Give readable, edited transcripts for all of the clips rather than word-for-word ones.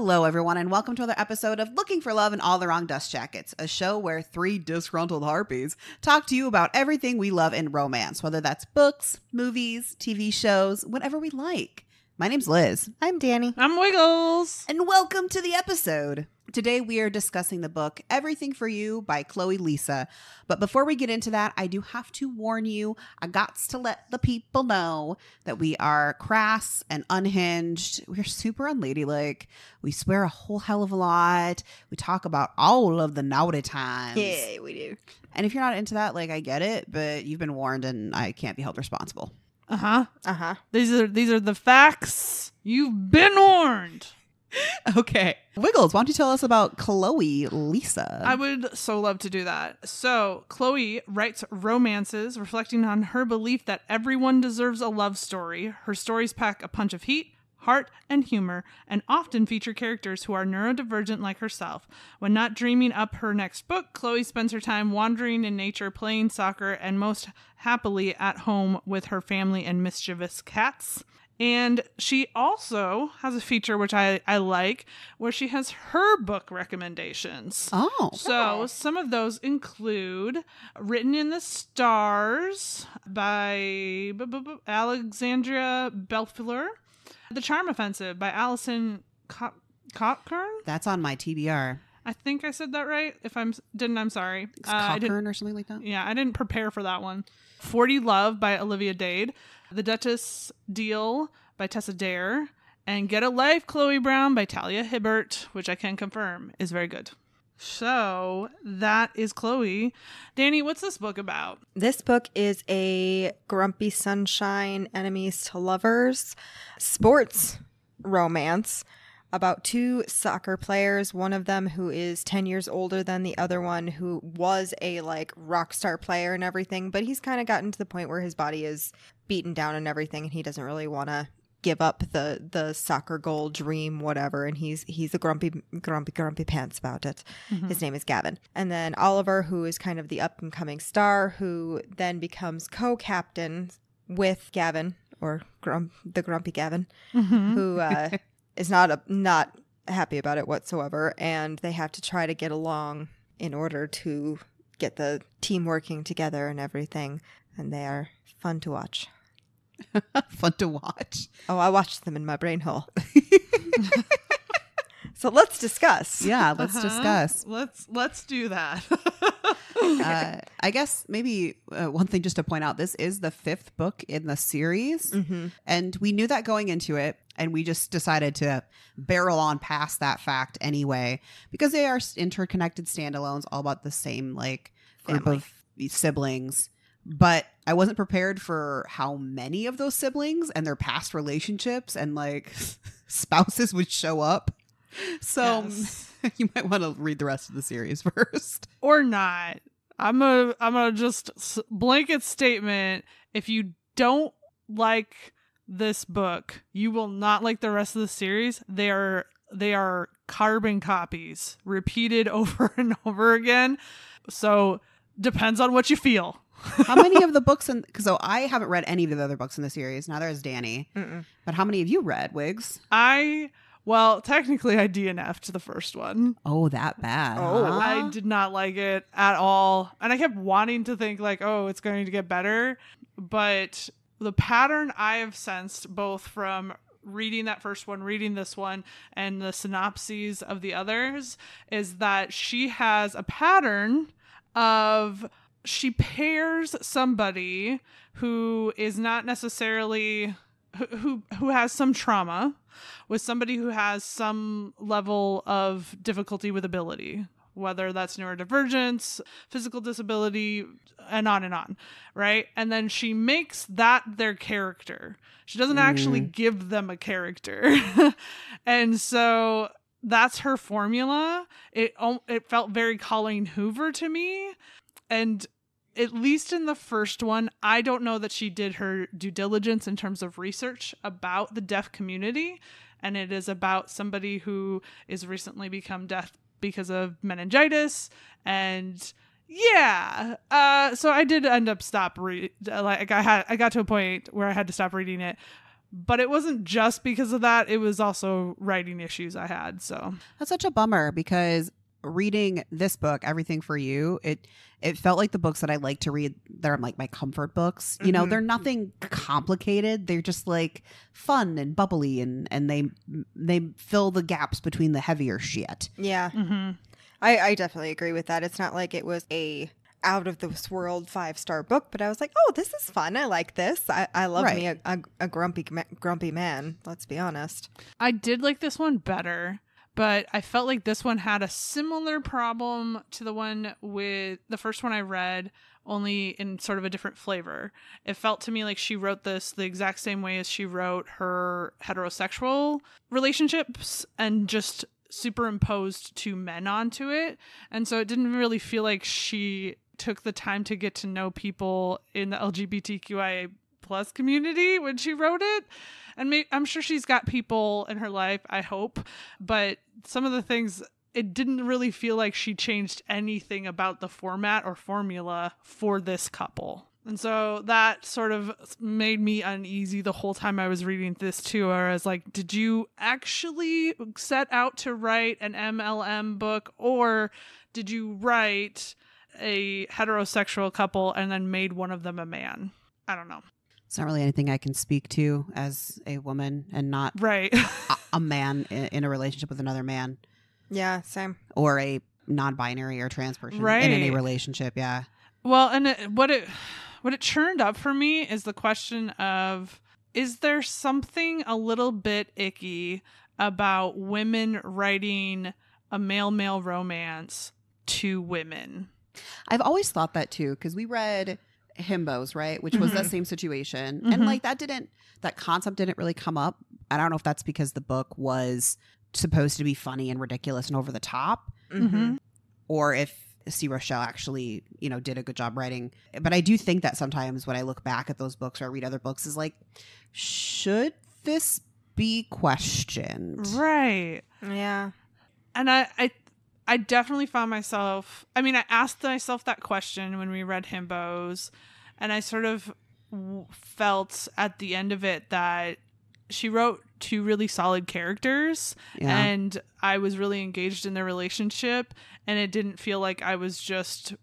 Hello, everyone, and welcome to another episode of Looking for Love in All the Wrong Dust Jackets, a show where three disgruntled harpies talk to you about everything we love in romance, whether that's books, movies, TV shows, whatever we like. My name's Liz. I'm Danny. I'm Wiggles. And welcome to the episode. Today we are discussing the book Everything for You by Chloe Liese. But before we get into that, I do have to warn you, I gots to let the people know that we are crass and unhinged. We're super unladylike. We swear a whole hell of a lot. We talk about all of the naughty times. Yeah, we do. And if you're not into that, like, I get it, but you've been warned and I can't be held responsible. These are the facts. You've been warned. Okay. Wiggles, why don't you tell us about Chloe Liese? I would so love to do that. So, Chloe writes romances reflecting on her belief that everyone deserves a love story. Her stories pack a punch of heat, heart, and humor, and often feature characters who are neurodivergent like herself. When not dreaming up her next book, Chloe spends her time wandering in nature, playing soccer, and most happily at home with her family and mischievous cats. And she also has a feature, which I like, where she has her book recommendations. Oh. So some of those include Written in the Stars by Alexandria Belfiore, The Charm Offensive by Alison Cockburn. That's on my TBR. I think I said that right. If I'm sorry. It's Cockburn or something like that? Yeah, I didn't prepare for that one. 40 Love by Olivia Dade, The Duchess Deal by Tessa Dare, and Get a Life, Chloe Brown by Talia Hibbert, which I can confirm is very good. So that is Chloe. Danny, what's this book about? This book is a grumpy sunshine, enemies to lovers, sports romance about two soccer players, one of them who is 10 years older than the other one, who was a rock star player and everything, but he's kind of gotten to the point where his body is beaten down and everything, and he doesn't really want to give up the soccer goal dream, whatever, and he's a grumpy pants about it. Mm-hmm. His name is Gavin. And then Oliver, who is kind of the up and coming star, who then becomes co-captain with Gavin, or the grumpy Gavin, Mm-hmm. who is not happy about it whatsoever, and they have to try to get along in order to get the team working together and everything, and they are fun to watch. Fun to watch. Oh, I watched them in my brain hole. So let's discuss. Yeah, let's discuss. Let's do that. I guess maybe one thing just to point out, this is the fifth book in the series. Mm-hmm. And we knew that going into it, and we just decided to barrel on past that fact anyway, because they are interconnected standalones, all about the same group Family. of siblings. But I wasn't prepared for how many of those siblings and their past relationships and spouses would show up. So Yes. You might want to read the rest of the series first. Or not. I'm gonna just blanket statement. If you don't like this book, you will not like the rest of the series. They are carbon copies repeated over and over again. So depends on what you feel. How many of the books so I haven't read any of the other books in the series. Neither has Danny. Mm-mm. But how many have you read, Wiggs? Well, technically I DNF'd the first one. Oh, that bad. Oh. huh? I did not like it at all. And I kept wanting to think it's going to get better. But the pattern I have sensed both from reading that first one, reading this one, and the synopses of the others is that she has a pattern of she pairs somebody who is not necessarily who has some trauma with somebody who has some level of difficulty with ability, whether that's neurodivergence, physical disability, and on, right? And then she makes that their character. She doesn't actually give them a character. And so that's her formula. It felt very Colleen Hoover to me. And at least in the first one, I don't know that she did her due diligence in terms of research about the deaf community. And it is about somebody who is recently become deaf because of meningitis. And yeah, so I did end up I got to a point where I had to stop reading it. But it wasn't just because of that. It was also writing issues I had. So That's such a bummer because reading this book, Everything for You, it felt like the books that I like to read. They're like my comfort books. You know, they're nothing complicated. They're just like fun and bubbly, and they fill the gaps between the heavier shit. Yeah. I definitely agree with that. It's not like it was a out of this world 5-star book, but I was like, oh, this is fun. I like this. I love me a grumpy man. Let's be honest. I did like this one better, but I felt like this one had a similar problem to the one with the first one I read, only in sort of a different flavor. It felt to me like she wrote this the exact same way as she wrote her heterosexual relationships and just superimposed two men onto it. And so it didn't really feel like she took the time to get to know people in the LGBTQIA plus community when she wrote it. And I'm sure she's got people in her life, I hope, but some of the things, it didn't really feel like she changed anything about the format or formula for this couple. And so that sort of made me uneasy the whole time I was reading this too. Where I was like, did you actually set out to write an MLM book, or did you write a heterosexual couple and then made one of them a man? I don't know. It's not really anything I can speak to as a woman and not a man in a relationship with another man. Yeah, same. Or a non-binary or trans person Right. in any relationship. Yeah. Well, and what it churned up for me is the question of, is there something a little bit icky about women writing a male-male romance to women? I've always thought that too, because we read Himbos, right? Which was that same situation. And like that concept didn't really come up. I don't know if that's because the book was supposed to be funny and ridiculous and over the top, or if C. Rochelle actually, did a good job writing. But I do think that sometimes when I look back at those books or I read other books, is like, should this be questioned? Right. Yeah. And I definitely found myself, I asked myself that question when we read Himbos, and I sort of felt at the end of it that she wrote two really solid characters, and I was really engaged in their relationship, and it didn't feel like I was just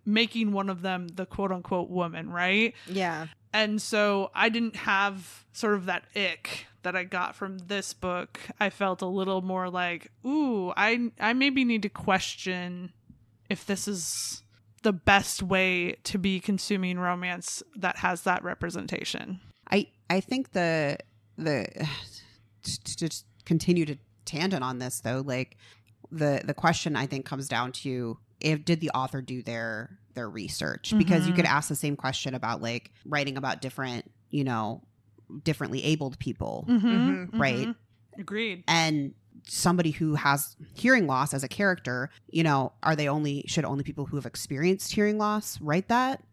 making one of them the quote unquote woman, right? Yeah. And so I didn't have sort of that ick that I got from this book. I felt a little more like, ooh, I maybe need to question if this is the best way to be consuming romance that has that representation. I think to just continue to tangent on this though, like the question I think comes down to, did the author do their research? Because you could ask the same question about like writing about different, differently abled people, right? Agreed. And somebody who has hearing loss as a character, should only people who have experienced hearing loss write that?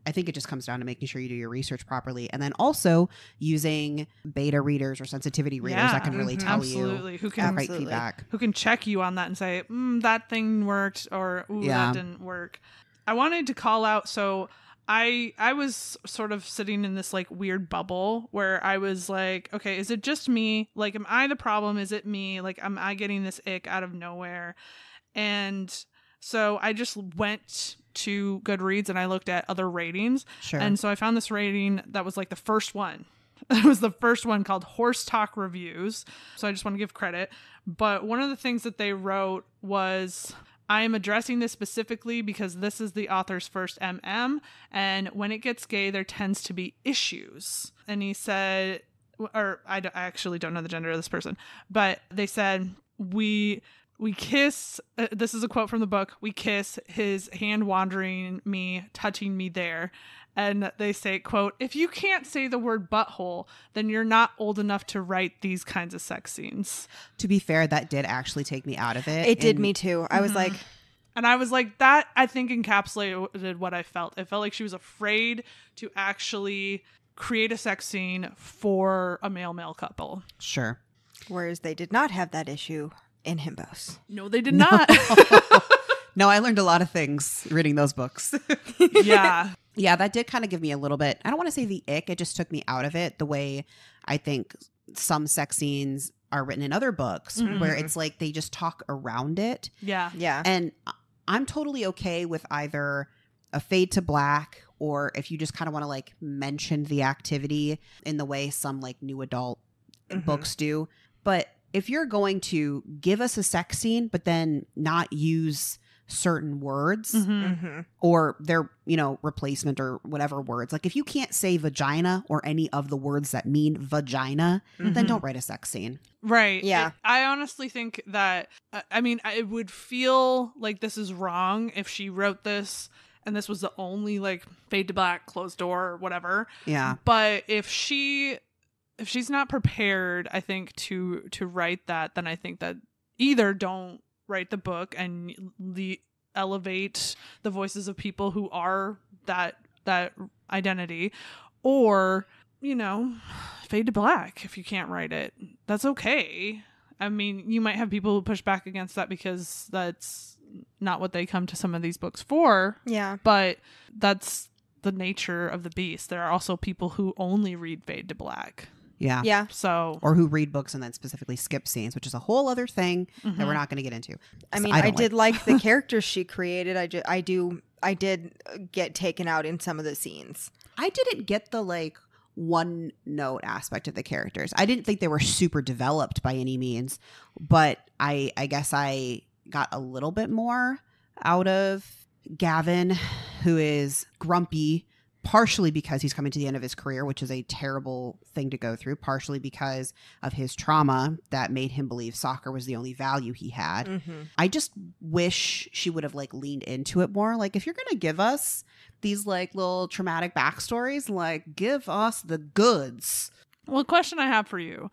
I think it just comes down to making sure you do your research properly, and then also using beta readers or sensitivity readers that can really tell you who can write feedback, who can check you on that and say, that thing worked, or that didn't work. I wanted to call out, so I was sort of sitting in this like weird bubble where I was like, okay, is it just me? Like, am I the problem? Is it me? Like, am I getting this ick out of nowhere? And so I just went to Goodreads and I looked at other ratings. Sure. And so I found this rating that was like the first one. It was the first one, called Horse Talk Reviews. So I just want to give credit. But one of the things that they wrote was, I am addressing this specifically because this is the author's first MM, and when it gets gay, there tends to be issues. And he said, or I actually don't know the gender of this person, but they said, we kiss, this is a quote from the book, we kiss, his hand wandering me, touching me there. And they say, quote, if you can't say the word butthole, then you're not old enough to write these kinds of sex scenes. To be fair, that did actually take me out of it. It did me too. I was like... And I was like, that I think encapsulated what I felt. It felt like she was afraid to actually create a sex scene for a male-male couple. Sure. Whereas they did not have that issue in Himbos. No, they did not. No, I learned a lot of things reading those books. Yeah. Yeah, that did kind of give me a little bit, I don't want to say the ick, it just took me out of it, the way I think some sex scenes are written in other books where it's like they just talk around it. Yeah. Yeah. And I'm totally okay with either a fade to black, or if you just kind of want to like mention the activity in the way some like new adult books do. But if you're going to give us a sex scene, but then not use certain words or their, replacement or whatever words, like if you can't say vagina or any of the words that mean vagina, then don't write a sex scene. Right. Yeah. I honestly think that, it would feel like this is wrong if she wrote this and this was the only like fade to black, closed door, whatever. Yeah. But if she's not prepared, I think to write that, then I think that either don't write the book and elevate the voices of people who are that identity, or fade to black if you can't write it. That's okay. I mean, you might have people who push back against that because that's not what they come to some of these books for. Yeah. But that's the nature of the beast. There are also people who only read fade to black. Yeah. Yeah. So, or who read books and then specifically skip scenes, which is a whole other thing that we're not going to get into. I mean, I did like the characters she created. I did get taken out in some of the scenes. I didn't get the like one note aspect of the characters. I didn't think they were super developed by any means, but I guess I got a little bit more out of Gavin, who is grumpy, partially because he's coming to the end of his career, which is a terrible thing to go through, partially because of his trauma that made him believe soccer was the only value he had. I just wish she would have like leaned into it more. Like, if you're going to give us these like little traumatic backstories, like give us the goods. well, a question I have for you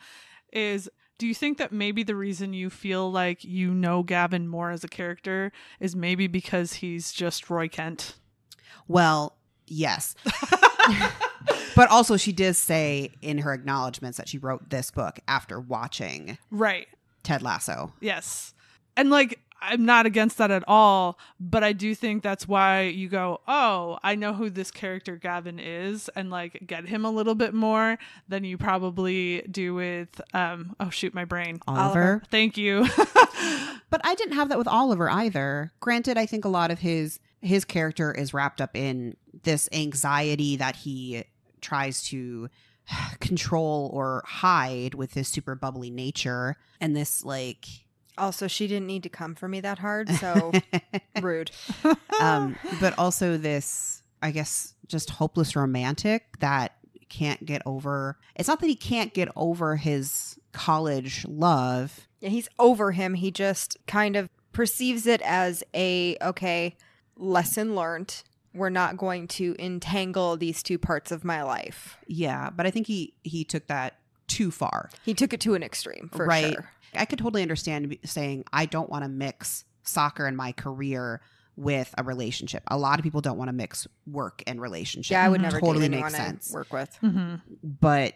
is, do you think that maybe the reason you feel like Gavin more as a character is maybe because he's just Roy Kent? Well, yes. But also she does say in her acknowledgments that she wrote this book after watching Right. Ted Lasso. Yes. And like, I'm not against that at all, but I do think that's why you go, oh, I know who this character Gavin is, and like get him a little bit more than you probably do with, oh shoot, my brain. Oliver. Thank you. But I didn't have that with Oliver either. Granted, I think a lot of his character is wrapped up in this anxiety that he tries to control or hide with his super bubbly nature, and this like... Also, she didn't need to come for me that hard, so rude. But also this, I guess, just hopeless romantic that can't get over. It's not that he can't get over his college love. Yeah, he's over him. He just kind of perceives it as okay, lesson learned. We're not going to entangle these two parts of my life. Yeah, but I think he took that too far. He took it to an extreme, for sure. I could totally understand saying, I don't want to mix soccer and my career with a relationship. A lot of people don't want to mix work and relationship. Yeah, I would never totally date makes anyone sense. I work with. But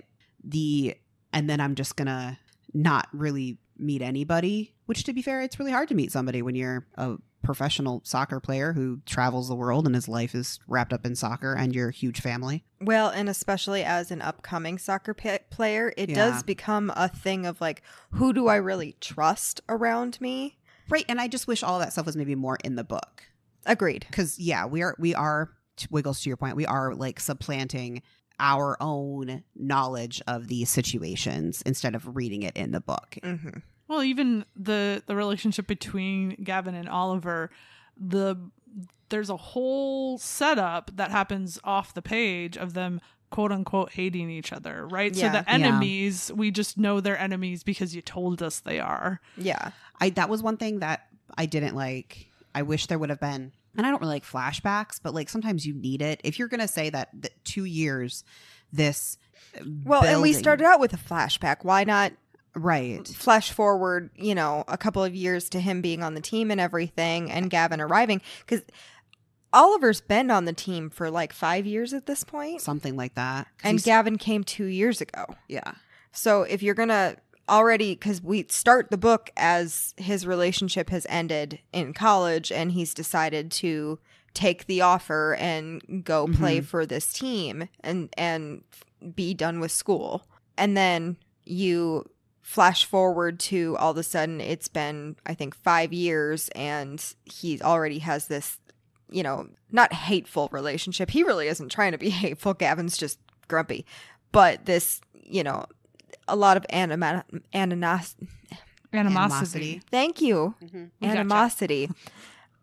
and then I'm just gonna not really meet anybody, which to be fair, it's really hard to meet somebody when you're a professional soccer player who travels the world and his life is wrapped up in soccer and your huge family. Well, and especially as an upcoming soccer player, it does become a thing of like, who do I really trust around me? Right. And I just wish all of that stuff was maybe more in the book. Agreed. Because we are, Wiggles, to your point, we are like supplanting our own knowledge of these situations instead of reading it in the book. Mm-hmm. Well, even the relationship between Gavin and Oliver, there's a whole setup that happens off the page of them quote unquote hating each other, right? Yeah. So the enemies, we just know they're enemies because you told us they are. Yeah. That was one thing that I didn't like. I wish there would have been, and I don't really like flashbacks, but like sometimes you need it. If you're going to say that 2 years, this well, and we building- started out with a flashback. Why not right flash forward, a couple of years to him being on the team and everything and Gavin arriving? Because Oliver's been on the team for like 5 years at this point. Something like that. And Gavin came 2 years ago. Yeah. So if you're going to already, because we start the book as his relationship has ended in college and he's decided to take the offer and go play for this team and be done with school. And then you flash forward to all of a sudden it's been, I think, 5 years and he already has this, you know, not hateful relationship. He really isn't trying to be hateful. Gavin's just grumpy. But this, you know, a lot of animosity. Thank you. Animosity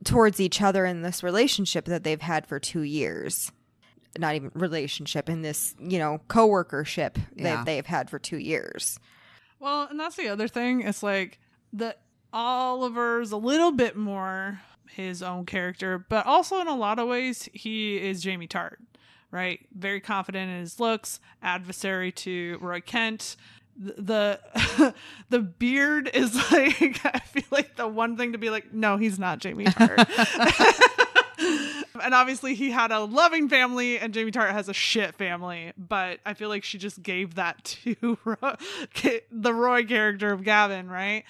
towards each other in this relationship that they've had for 2 years. Not even relationship, in this, you know, coworkership that they've had for 2 years. Well, and that's the other thing. It's like that Oliver's a little bit more his own character, but also in a lot of ways he is Jamie Tart, right? Very confident in his looks, adversary to Roy Kent. The the beard is like, I feel like the one thing to be like, no, he's not Jamie Tart. And obviously he had a loving family and Jamie Tart has a shit family, but I feel like she just gave that to the Roy character of Gavin, right?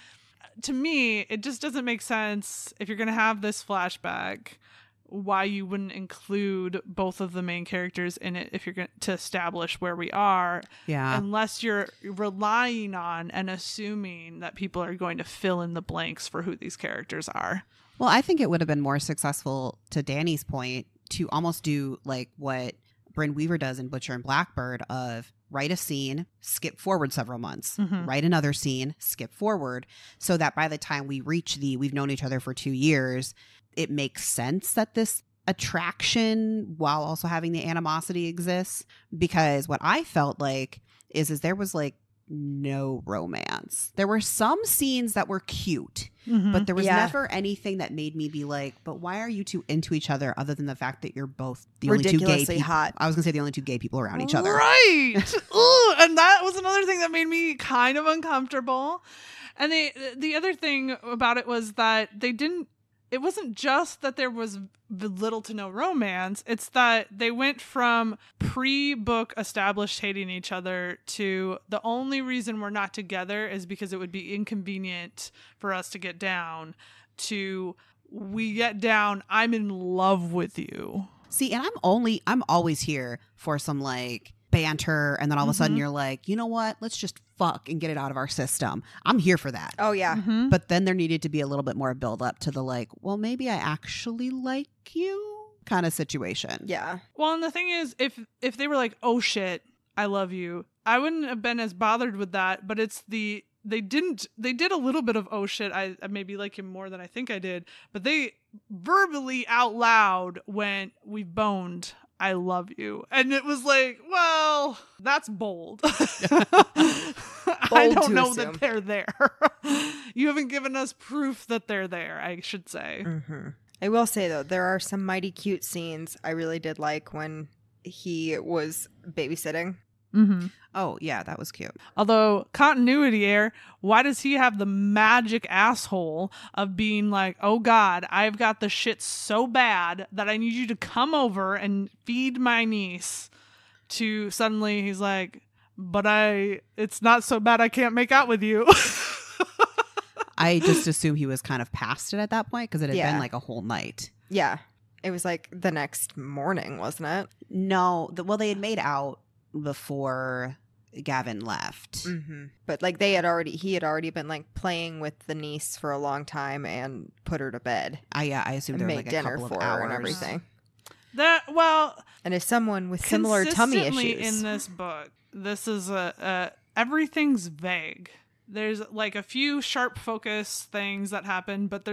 To me, it just doesn't make sense if you're going to have this flashback, why you wouldn't include both of the main characters in it if you're going to establish where we are. Yeah. Unless you're relying on and assuming that people are going to fill in the blanks for who these characters are. Well, I think it would have been more successful, to Danny's point, to almost do like what Bryn Weaver does in Butcher and Blackbird, of write a scene, skip forward several months, write another scene, skip forward, so that by the time we reach we've known each other for 2 years, it makes sense that this attraction while also having the animosity exists. Because what I felt like is there was like no romance. There were some scenes that were cute, but there was never anything that made me be like, but why are you two into each other, other than the fact that you're both the only two gay people. Hot. I was gonna say the only two gay people around each other. Right. Ooh, and that was another thing that made me kind of uncomfortable. And the other thing about it was that it wasn't just that there was little to no romance. It's that they went from pre-book established hating each other to the only reason we're not together is because it would be inconvenient for us to get down, to we get down, I'm in love with you. See, and I'm always here for some like banter, and then all of a sudden you're like, you know what? Let's just fuck and get it out of our system. I'm here for that. Oh, yeah. But then there needed to be a little bit more build up to the like, well, maybe I actually like you kind of situation. Yeah. Well, and the thing is, if they were like, oh shit, I love you, I wouldn't have been as bothered with that. But it's they did a little bit of, oh shit, I maybe like him more than I think I did. But they verbally out loud went, we've boned, I love you. And it was like, well, that's bold. I don't know that they're there. You haven't given us proof that they're there, I should say. I will say, though, there are some mighty cute scenes I really did like when he was babysitting. Oh, yeah, that was cute. Although, continuity error, why does he have the magic asshole of being like, oh God, I've got the shit so bad that I need you to come over and feed my niece, to suddenly he's like, but it's not so bad I can't make out with you. I just assume he was kind of past it at that point because it had been like a whole night. Yeah. It was like the next morning, wasn't it? No. Well, they had made out before Gavin left. But like he had already been like playing with the niece for a long time and put her to bed. I assumed there was like a dinner couple for of her hours and everything. And if someone with similar tummy issues in this book, this is everything's vague. There's like a few sharp focus things that happen, but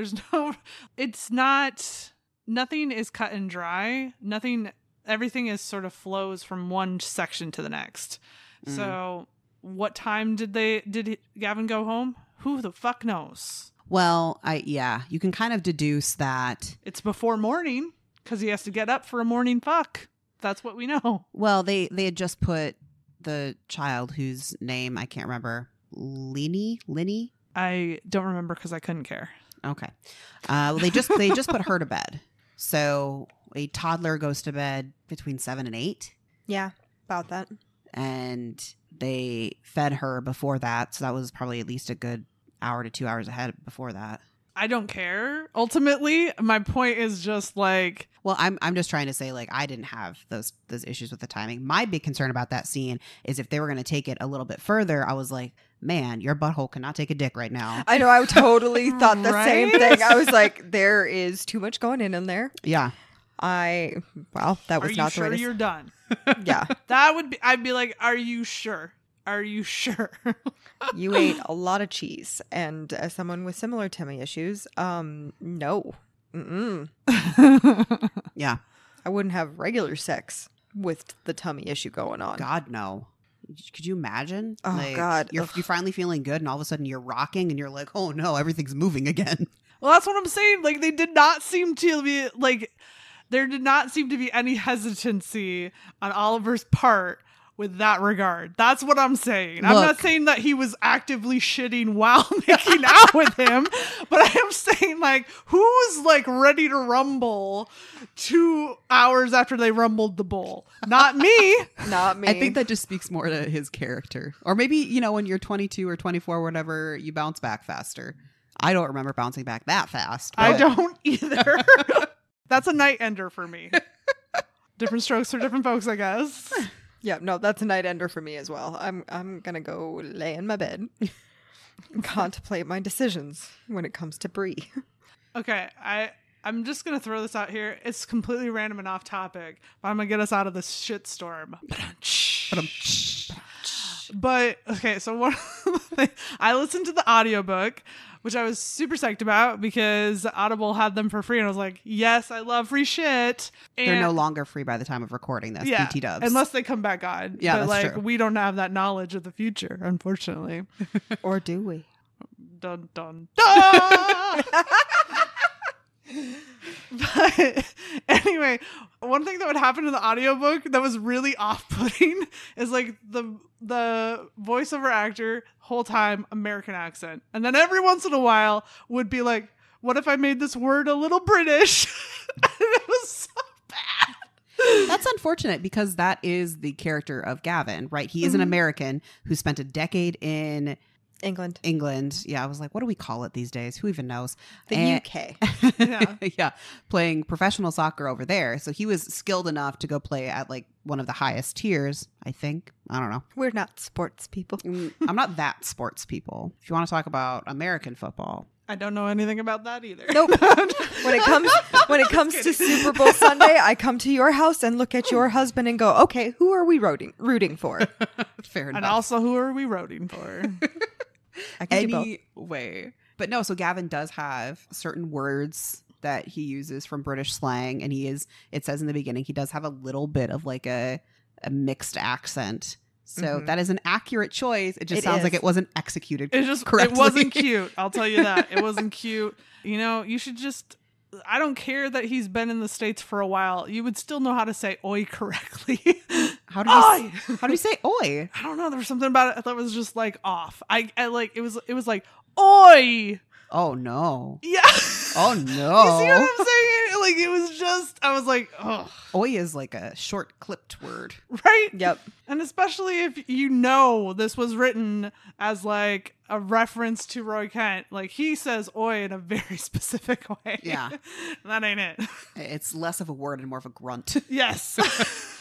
nothing is cut and dry. Everything is sort of flows from one section to the next. So what time did Gavin go home? Who the fuck knows? Well, you can kind of deduce that it's before morning because he has to get up for a morning fuck. That's what we know. Well, they had just put the child whose name I can't remember, Linny? I don't remember because I couldn't care. Okay. Well, they just put her to bed. So a toddler goes to bed between 7 and 8. Yeah, about that. And they fed her before that. So that was probably at least a good hour to 2 hours ahead before that. I don't care. Ultimately, my point is just like, Well, I'm just trying to say, like, I didn't have those issues with the timing. My big concern about that scene is if they were going to take it a little bit further, I was like, man, your butthole cannot take a dick right now. I know. I totally thought the same Right? thing. I was like, there is too much going in there. Yeah. That was are you not the sure way to you're done? Yeah. That would be, I'd be like, are you sure? Are you sure? You ate a lot of cheese. And as someone with similar tummy issues, no. Mm-mm. Yeah. I wouldn't have regular sex with the tummy issue going on. God, no. Could you imagine? Oh, like, God. You're Ugh. finally feeling good and all of a sudden you're rocking and you're like, oh no, everything's moving again. Well, that's what I'm saying. Like, they did not seem to be, like, there did not seem to be any hesitancy on Oliver's part with that regard. That's what I'm saying. I'm not Look. saying that he was actively shitting while making out with him, but I am saying, like, who's, like, ready to rumble 2 hours after they rumbled the bull? Not me. Not me. I think that just speaks more to his character. Or maybe, you know, when you're 22 or 24 or whatever, you bounce back faster. I don't remember bouncing back that fast. I but- don't either. That's a night ender for me. Different strokes for different folks, I guess. Yeah, no, that's a night ender for me as well. I'm gonna go lay in my bed and contemplate my decisions when it comes to Brie. Okay, I'm just gonna throw this out here. It's completely random and off topic, but I'm gonna get us out of this shitstorm. But okay, so one I listened to the audiobook, which I was super psyched about because Audible had them for free, and I was like, yes, I love free shit. And They're no longer free by the time of recording this. yeah, BT dubs. unless they come back on. Yeah, but that's like true. we don't have that knowledge of the future, unfortunately. Or do we? Dun dun dun. But anyway, one thing that would happen in the audiobook that was really off-putting is like the voiceover actor whole time American accent, and then every once in a while would be like, what if I made this word a little British? And it was so bad. That's unfortunate because that is the character of Gavin, right? He is an American who spent a decade in England. Yeah, I was like, what do we call it these days? Who even knows? The UK. Yeah. Yeah, playing professional soccer over there. So he was skilled enough to go play at like one of the highest tiers, I think. I don't know. We're not sports people. I'm not that sports people. If you want to talk about American football. I don't know anything about that either. Nope. When it comes to Super Bowl Sunday, I come to your house and look at your husband and go, okay, who are we rooting for? Fair enough. And also, who are we rooting for? I can do both. Anyway. But no, so Gavin does have certain words that he uses from British slang. And it says in the beginning, he does have a little bit of like a mixed accent. So that is an accurate choice. It just sounds like it wasn't executed correctly. It wasn't cute. I'll tell you that. It wasn't cute. You know, you should just, I don't care that he's been in the States for a while. You would still know how to say oi correctly. How do you say oi? I don't know. There was something about it that was just like off. I like, it was like, oi. Oh no. Yeah. Oh You see no. what I'm saying? Like, it was just, I was like, oh, Oi is like a short clipped word. right? Yep. And especially if you know this was written as like a reference to Roy Kent. Like, he says oi in a very specific way. Yeah. That ain't it. It's less of a word and more of a grunt. Yes. It's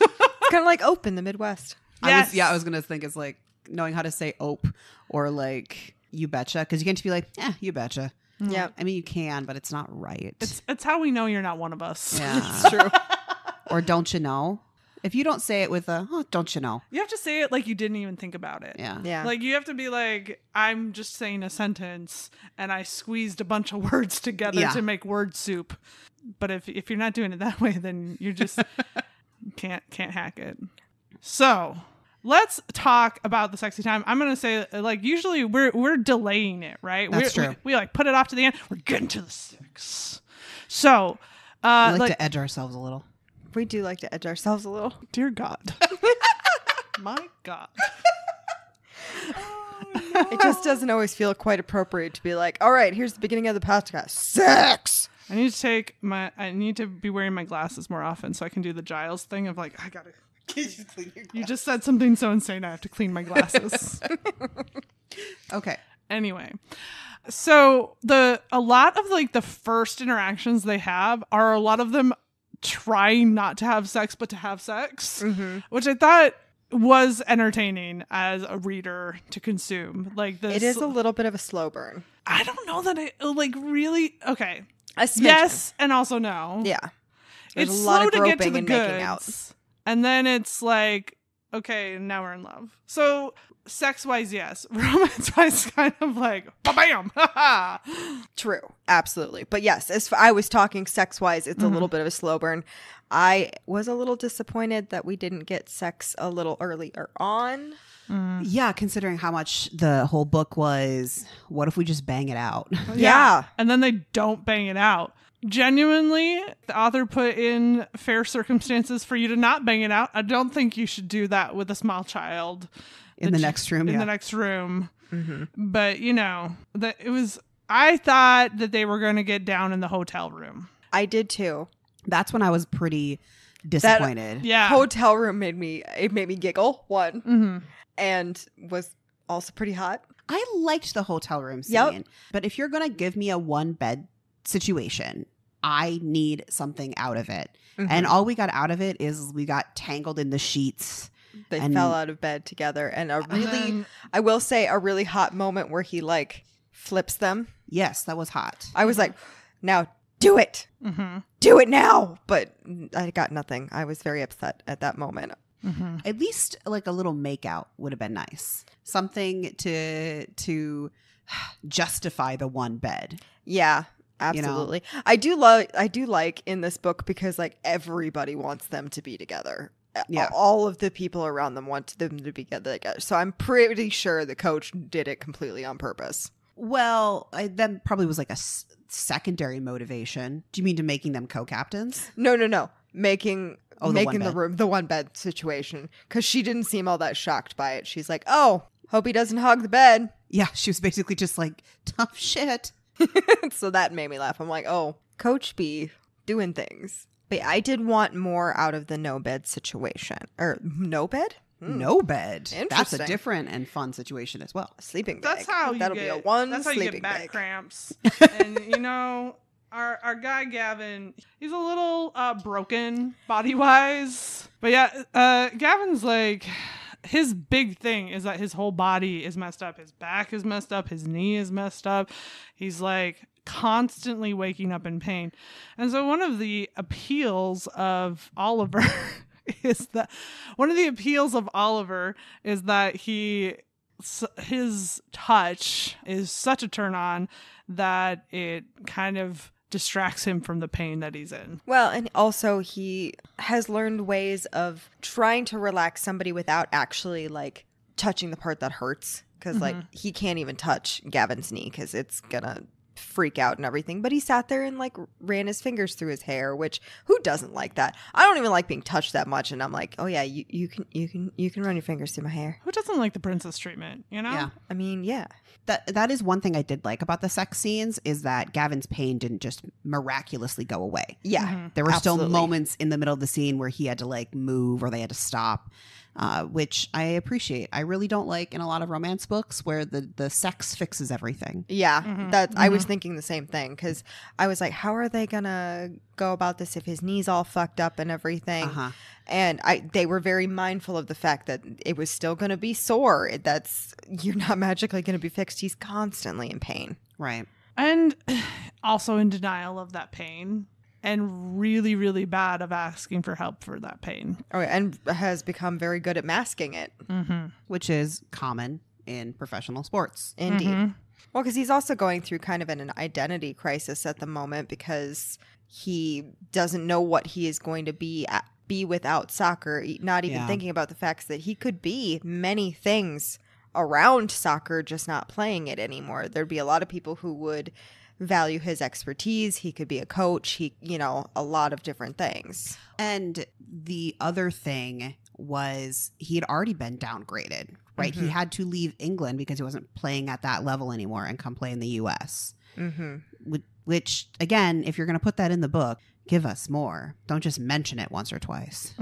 kind of like Ope in the Midwest. Yes. I was gonna think it's like knowing how to say ope or like you betcha, because you can't just be like, you betcha. Yeah. I mean, you can, but it's not right. It's how we know you're not one of us. Yeah. It's true. Or don't you know? If you don't say it with a, oh, don't you know? You have to say it like you didn't even think about it. Yeah. Yeah. Like, you have to be like, I'm just saying a sentence and I squeezed a bunch of words together Yeah. to make word soup. But if you're not doing it that way, then you just can't hack it. So let's talk about the sexy time. I'm gonna say, like, usually we're delaying it, right? That's true. We like put it off to the end. We're getting to the sex. So We like to edge ourselves a little. We do like to edge ourselves a little. dear God. My God. It just doesn't always feel quite appropriate to be like, all right, here's the beginning of the podcast. Sex! I need to be wearing my glasses more often so I can do the Giles thing of like, I gotta. You just said something so insane I have to clean my glasses. Okay. Anyway, So a lot of like the first interactions they have are a lot of them trying not to have sex but to have sex, which I thought was entertaining as a reader to consume. Like this, It is a little bit of a slow burn. I don't know that I like really. Okay, A smidgen. yes, and also no. Yeah. There's It's a lot slow of to get to groping the and goods, making out. and then it's like, okay, now we're in love. So sex wise, yes. Romance wise, kind of like bam. True. Absolutely. But yes, as I was talking sex wise, it's a little bit of a slow burn. I was a little disappointed that we didn't get sex a little earlier on. Yeah, considering how much the whole book was, what if we just bang it out? Yeah. And then they don't bang it out. Genuinely, the author put in fair circumstances for you to not bang it out. I don't think you should do that with a small child In the next room, In yeah. the next room. But you know, that it was. I thought that they were going to get down in the hotel room. I did too. That's when I was pretty disappointed. Yeah. Hotel room made me giggle, one. And was also pretty hot. I liked the hotel room scene. Yep. But if you're going to give me a one bed situation, I need something out of it. And all we got out of it is we got tangled in the sheets. They And- fell out of bed together. And a really, I will say, a really hot moment where he like flips them. Yes, that was hot. I was like, now do it. Do it now. But I got nothing. I was very upset at that moment. At least like a little makeout would have been nice. Something to justify the one bed. Yeah, You know? absolutely. I do like in this book because like everybody wants them to be together. Yeah. All of the people around them want them to be together. So I'm pretty sure the coach did it completely on purpose. Well, that probably was like a secondary motivation. Do you mean to making them co-captains? No. Making Oh, the making one the bed. room the one bed situation, because she didn't seem all that shocked by it. She's like, oh, hope he doesn't hug the bed. Yeah, she was basically just like, tough shit. So that made me laugh. I'm like, oh, Coach B doing things. But yeah, I did want more out of the no bed situation. Or no bed? No bed. That's a Interesting. different and fun situation as well. Sleeping bag. That's how you That'll get, be a one That's how you sleeping get back bag. cramps. And you know, our guy Gavin, he's a little broken body wise. But yeah, Gavin's like, his big thing is that his whole body is messed up. His back is messed up. His knee is messed up. He's like constantly waking up in pain. And so one of the appeals of Oliver is that his touch is such a turn on that it kind of distracts him from the pain that he's in. Well, and also he has learned ways of trying to relax somebody without actually like touching the part that hurts. Because like he can't even touch Gavin's knee because it's gonna freak out and everything. But he sat there and like ran his fingers through his hair, which who doesn't like that? I don't even like being touched that much, and I'm like, oh yeah, you can run your fingers through my hair. Who doesn't like the princess treatment, you know? Yeah. I mean, yeah. That is one thing I did like about the sex scenes is that Gavin's pain didn't just miraculously go away. Yeah. There were still Absolutely. moments in the middle of the scene where he had to like move or they had to stop, which I appreciate. I really don't like in a lot of romance books where the sex fixes everything. Yeah, I was thinking the same thing because I was like, how are they gonna go about this if his knee's all fucked up and everything? Uh-huh. And they were very mindful of the fact that it was still gonna be sore. You're not magically gonna be fixed. He's constantly in pain. Right. And also in denial of that pain and really, really bad of asking for help for that pain. Oh, and has become very good at masking it. Which is common in professional sports. Indeed. Well, because he's also going through kind of an identity crisis at the moment because he doesn't know what he is going to be without soccer, not even Yeah. thinking about the facts that he could be many things around soccer, just not playing it anymore. There'd be a lot of people who would value his expertise. He could be a coach. A lot of different things. And the other thing was he had already been downgraded, right? He had to leave England because he wasn't playing at that level anymore and come play in the U.S. Which, again, if you're going to put that in the book, give us more. Don't just mention it once or twice.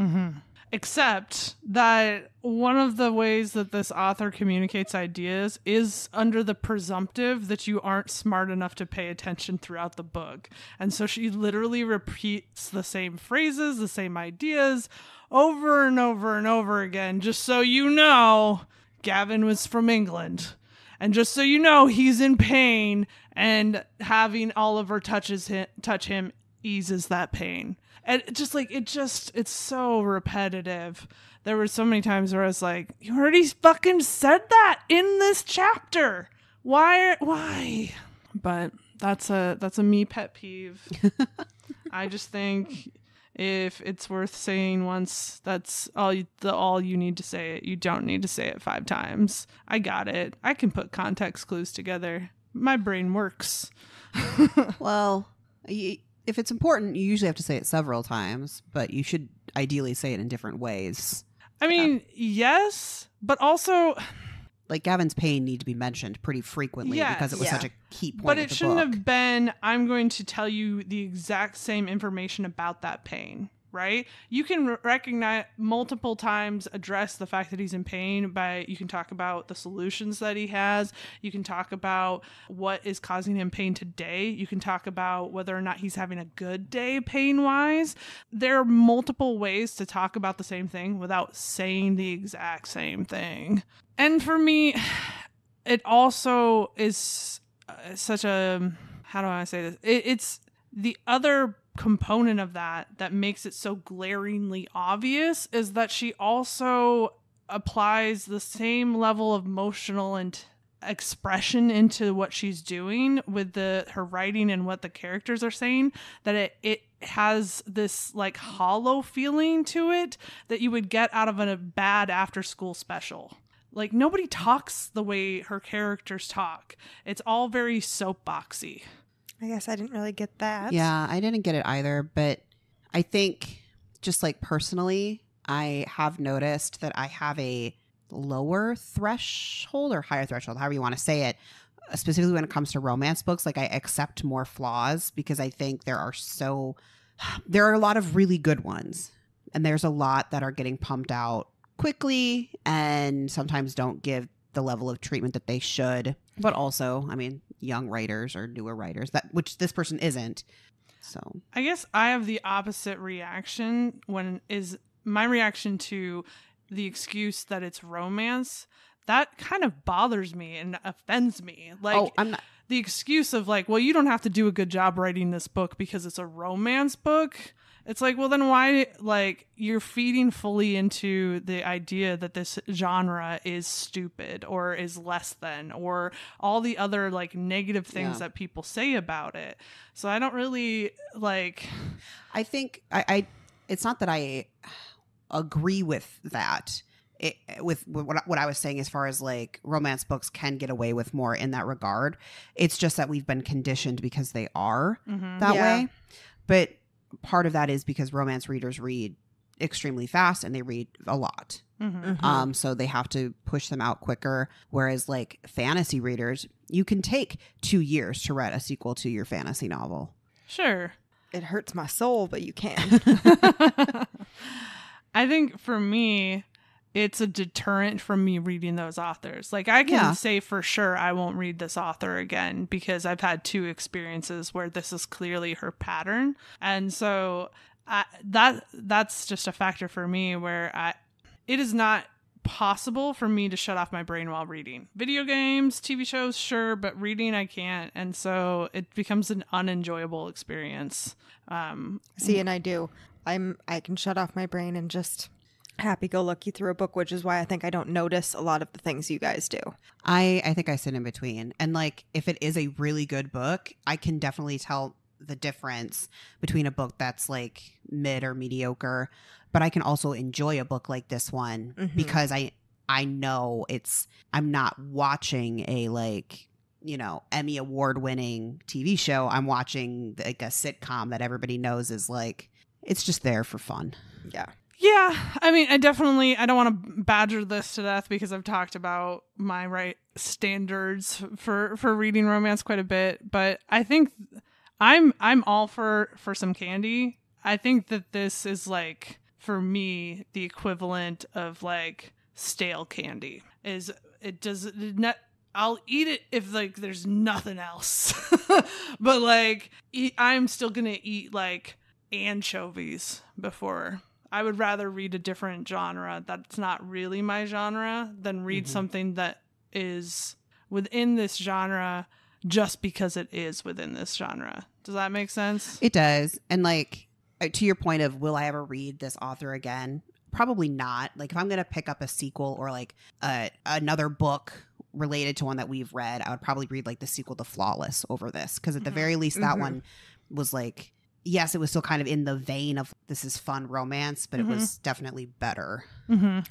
Except that one of the ways that this author communicates ideas is under the presumptive that you aren't smart enough to pay attention throughout the book. And so she literally repeats the same phrases, the same ideas over and over and over again, just so you know Gavin was from England. And just so you know he's in pain, and having Oliver touch him eases that pain. And it's so repetitive. There were so many times where I was like, you already fucking said that in this chapter. Why? But that's a me pet peeve. I just think if it's worth saying once, that's all you need to say it. You don't need to say it 5 times. I got it. I can put context clues together. My brain works. Well, if it's important, you usually have to say it several times, but you should ideally say it in different ways. I mean, yes, but also, like, Gavin's pain need to be mentioned pretty frequently because it was such a key point but of it the shouldn't book. have been, I'm going to tell you the exact same information about that pain, right? You can recognize multiple times, address the fact that he's in pain you can talk about the solutions that he has. You can talk about what is causing him pain today. You can talk about whether or not he's having a good day pain-wise. There are multiple ways to talk about the same thing without saying the exact same thing. And for me, it also is such a, how do I say this? It's the other component of that makes it so glaringly obvious is that she also applies the same level of emotional and expression into what she's doing with her writing and what the characters are saying, that it has this like hollow feeling to it that you would get out of a bad after school special. Like, nobody talks the way her characters talk. It's all very soapboxy. I guess I didn't really get that. Yeah, I didn't get it either, but I think just like personally, I have noticed that I have a lower threshold or higher threshold, however you want to say it, specifically when it comes to romance books. Like, I accept more flaws because I think there are a lot of really good ones, and there's a lot that are getting pumped out quickly and sometimes don't give the level of treatment that they should. But also, I mean, young writers or newer writers, which this person isn't. So I guess I have the opposite reaction my reaction to the excuse that it's romance. That kind of bothers me and offends me. Like, I'm not. The excuse of like, well, you don't have to do a good job writing this book because it's a romance book. It's like, well, then why, like, you're feeding fully into the idea that this genre is stupid or is less than, or all the other, like, negative things that people say about it. So I don't really, like... I think, it's not that I agree with that. With what I was saying as far as, like, romance books can get away with more in that regard. It's just that we've been conditioned because they are that way. But... part of that is because romance readers read extremely fast and they read a lot. So they have to push them out quicker. Whereas like fantasy readers, you can take 2 years to write a sequel to your fantasy novel. Sure. It hurts my soul, but you can. I think for me, it's a deterrent from me reading those authors. Like, I can say for sure I won't read this author again because I've had 2 experiences where this is clearly her pattern. And so that's just a factor for me where it is not possible for me to shut off my brain while reading. Video games, TV shows, sure, but reading I can't. And so it becomes an unenjoyable experience. See, and I do. I can shut off my brain and just... happy-go-lucky through a book, which is why I think I don't notice a lot of the things you guys do. I think I sit in between. And like, if it is a really good book, I can definitely tell the difference between a book that's like mid or mediocre. But I can also enjoy a book like this one because I know I'm not watching a like, you know, Emmy award-winning TV show. I'm watching like a sitcom that everybody knows is like, it's just there for fun. Yeah. Yeah, I mean, I don't want to badger this to death because I've talked about my standards for reading romance quite a bit, but I think I'm all for some candy. I think that this is like for me the equivalent of like stale candy. Is it does not. I'll eat it if like there's nothing else, but like I'm still gonna eat like anchovies before. I would rather read a different genre that's not really my genre than read something that is within this genre just because it is within this genre. Does that make sense? It does. And like, to your point of, will I ever read this author again? Probably not. Like, if I'm going to pick up a sequel or like another book related to one that we've read, I would probably read like the sequel to Flawless over this. Because at the very least, that one was like, yes, it was still kind of in the vein of this is fun romance, but it was definitely better.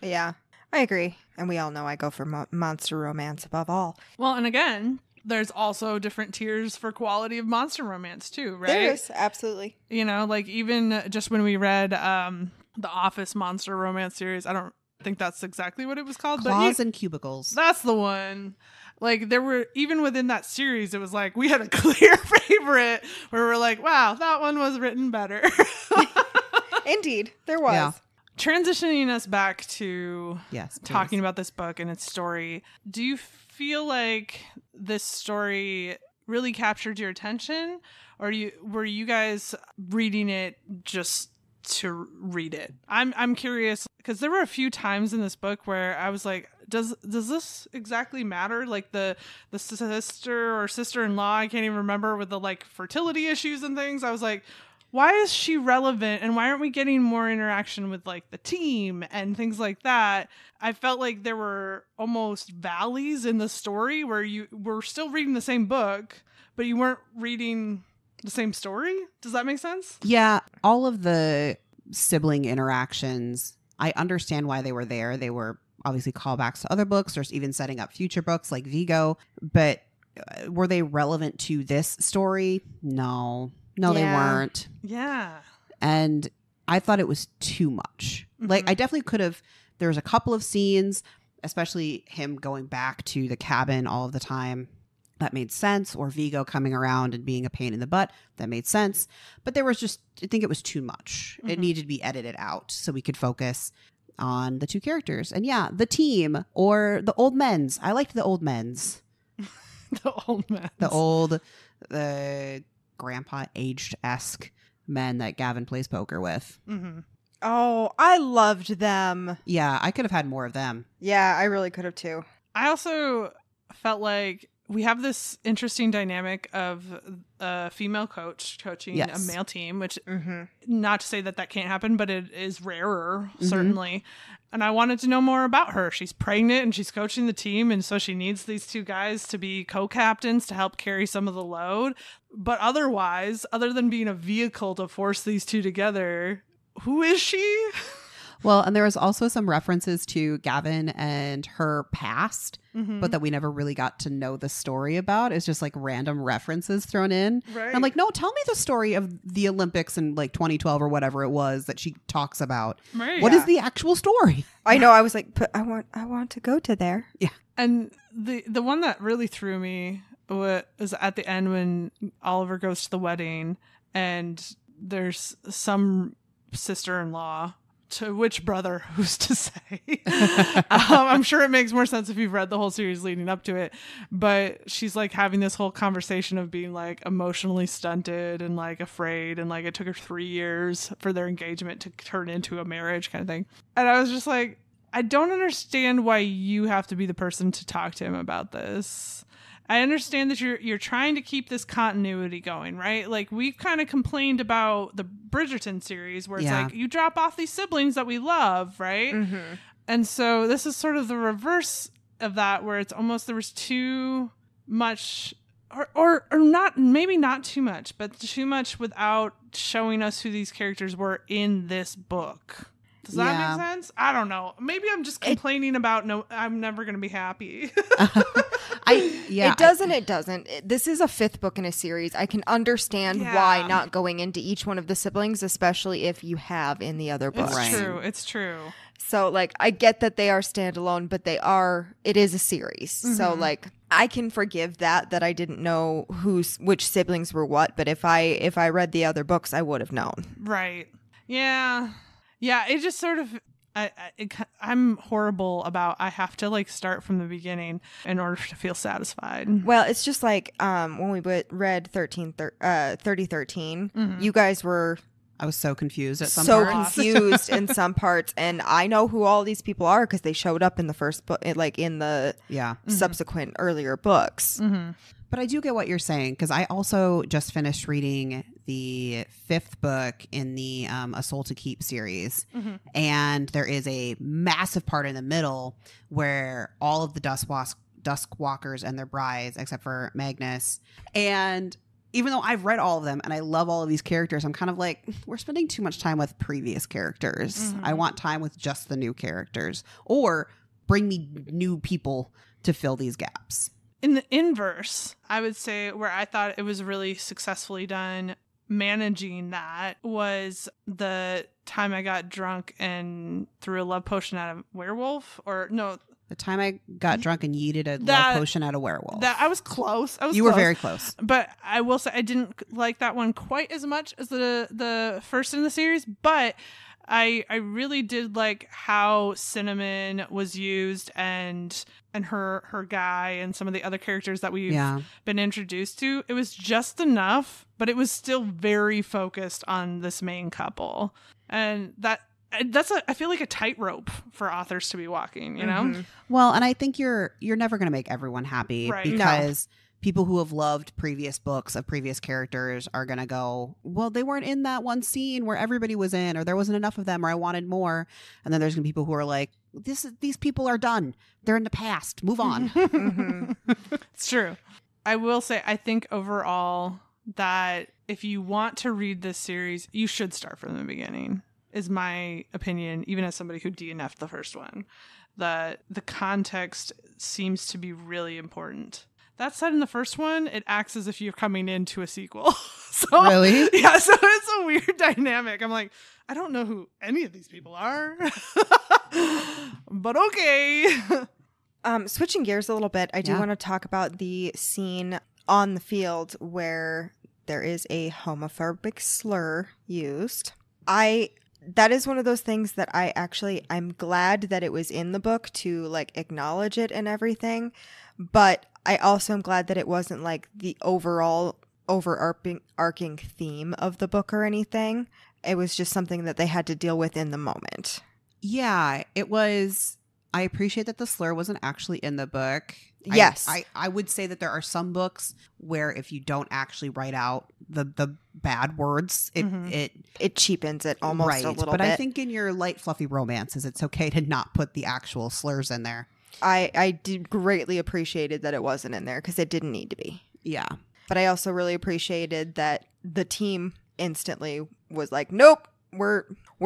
Yeah, I agree. And we all know I go for monster romance above all. Well, and again, there's also different tiers for quality of monster romance too, right? There is, absolutely. You know, like even just when we read the Office monster romance series, I don't think that's exactly what it was called. Claws and Cubicles. That's the one. Like there were, even within that series, it was like we had a clear favorite where we're like, wow, that one was written better. Indeed, there was. Yeah. Transitioning us back to talking please. about this book and its story, do you feel like this story really captured your attention, or were you guys reading it just to read it? I'm curious because there were a few times in this book where I was like, does this exactly matter? Like the sister or sister-in-law, I can't even remember, with the like fertility issues and things. I was like, why is she relevant, and why aren't we getting more interaction with like the team and things like that? I felt like there were almost valleys in the story where you were still reading the same book, but you weren't reading the same story. Does that make sense? Yeah, all of the sibling interactions, I understand why they were there. They were obviously callbacks to other books or even setting up future books like Vigo, but were they relevant to this story? No, they weren't. Yeah. And I thought it was too much. Like, I definitely could have, there was a couple of scenes, especially him going back to the cabin all of the time, that made sense, or Vigo coming around and being a pain in the butt, that made sense. But there was just, I think it was too much. It needed to be edited out so we could focus on the two characters. And yeah, the team, or the old men's. I liked the old men's. The old men. The grandpa aged-esque men that Gavin plays poker with. Oh, I loved them. Yeah, I could have had more of them. Yeah, I really could have too. I also felt like we have this interesting dynamic of a female coach coaching a male team, which not to say that can't happen, but it is rarer, certainly. And I wanted to know more about her. She's pregnant and she's coaching the team, and so she needs these two guys to be co-captains to help carry some of the load. But otherwise, other than being a vehicle to force these two together, who is she? Well, and there was also some references to Gavin and her past, but that we never really got to know the story about. It's just like random references thrown in. Right. I'm like, no, tell me the story of the Olympics in like 2012 or whatever it was that she talks about. Right. What is the actual story? I know. I was like, but I want to go to there. Yeah. And the one that really threw me was at the end when Oliver goes to the wedding and there's some sister-in-law, to which brother, who's to say? I'm sure it makes more sense if you've read the whole series leading up to it, but she's like having this whole conversation of being like emotionally stunted and like afraid, and like it took her 3 years for their engagement to turn into a marriage kind of thing. And I was just like, I don't understand why you have to be the person to talk to him about this. I understand that you're trying to keep this continuity going, right? Like we've kind of complained about the Bridgerton series where it's like you drop off these siblings that we love, right? And so this is sort of the reverse of that, where it's almost there was too much or not, maybe not too much, but too much without showing us who these characters were in this book. Does that make sense? I don't know. Maybe I'm just complaining about I'm never going to be happy. It doesn't. This is a 5th book in a series. I can understand why not going into each one of the siblings, especially if you have in the other books. It's true. So like, I get that they are standalone, but it is a series. So like, I can forgive that I didn't know which siblings were what, but if I read the other books, I would have known. Right. Yeah. Yeah, it just sort of I'm horrible about I have to like start from the beginning in order to feel satisfied. Well, it's just like when we read 3013, you guys were I was so confused at some so parts. confused in some parts, and I know who all these people are because they showed up in the first book, like in the subsequent earlier books. But I do get what you're saying, because I also just finished reading the 5th book in the A Soul to Keep series. And there is a massive part in the middle where all of the Duskwalkers and their brides, except for Magnus. And even though I've read all of them and I love all of these characters, I'm kind of like, we're spending too much time with previous characters. I want time with just the new characters, or bring me new people to fill these gaps. In the inverse, I would say where I thought it was really successfully done managing that was the time I got drunk and threw a love potion at a werewolf. Or no, the time I got drunk and yeeted a love potion at a werewolf. That I was close. You were very close. But I will say I didn't like that one quite as much as the first in the series, but I really did like how Cinnamon was used and her guy and some of the other characters that we've been introduced to. It was just enough, but it was still very focused on this main couple. And that's I feel like a tightrope for authors to be walking, you know? Well, and I think you're never going to make everyone happy, right? Because people who have loved previous books of previous characters are going to go, well, they weren't in that one scene where everybody was in, or there wasn't enough of them, or I wanted more. And then there's going to be people who are like, these people are done. They're in the past. Move on. It's true. I will say, I think overall that if you want to read this series, you should start from the beginning, is my opinion, even as somebody who DNF'd the first one. The context seems to be really important. That said, in the first one, it acts as if you're coming into a sequel. So, really? Yeah, so it's a weird dynamic. I'm like, I don't know who any of these people are. But okay. Switching gears a little bit, I do want to talk about the scene on the field where there is a homophobic slur used. That is one of those things that I'm glad that it was in the book to like acknowledge it and everything. But I also am glad that it wasn't like the overall overarching theme of the book or anything. It was just something that they had to deal with in the moment. Yeah, it was. I appreciate that the slur wasn't actually in the book. Yes. I would say that there are some books where if you don't actually write out the bad words, it cheapens it almost a little bit. But I think in your light, fluffy romances, it's okay to not put the actual slurs in there. I did greatly appreciated that it wasn't in there because it didn't need to be. Yeah. But I also really appreciated that the team instantly was like, nope, we're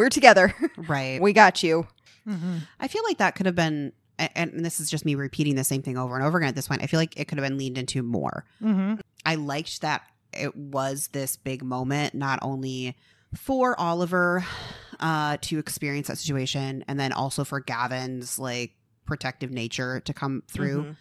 together. Right. We got you. I feel like that could have been, and this is just me repeating the same thing over and over again at this point, I feel like it could have been leaned into more. I liked that it was this big moment, not only for Oliver to experience that situation, and then also for Gavin's like protective nature to come through,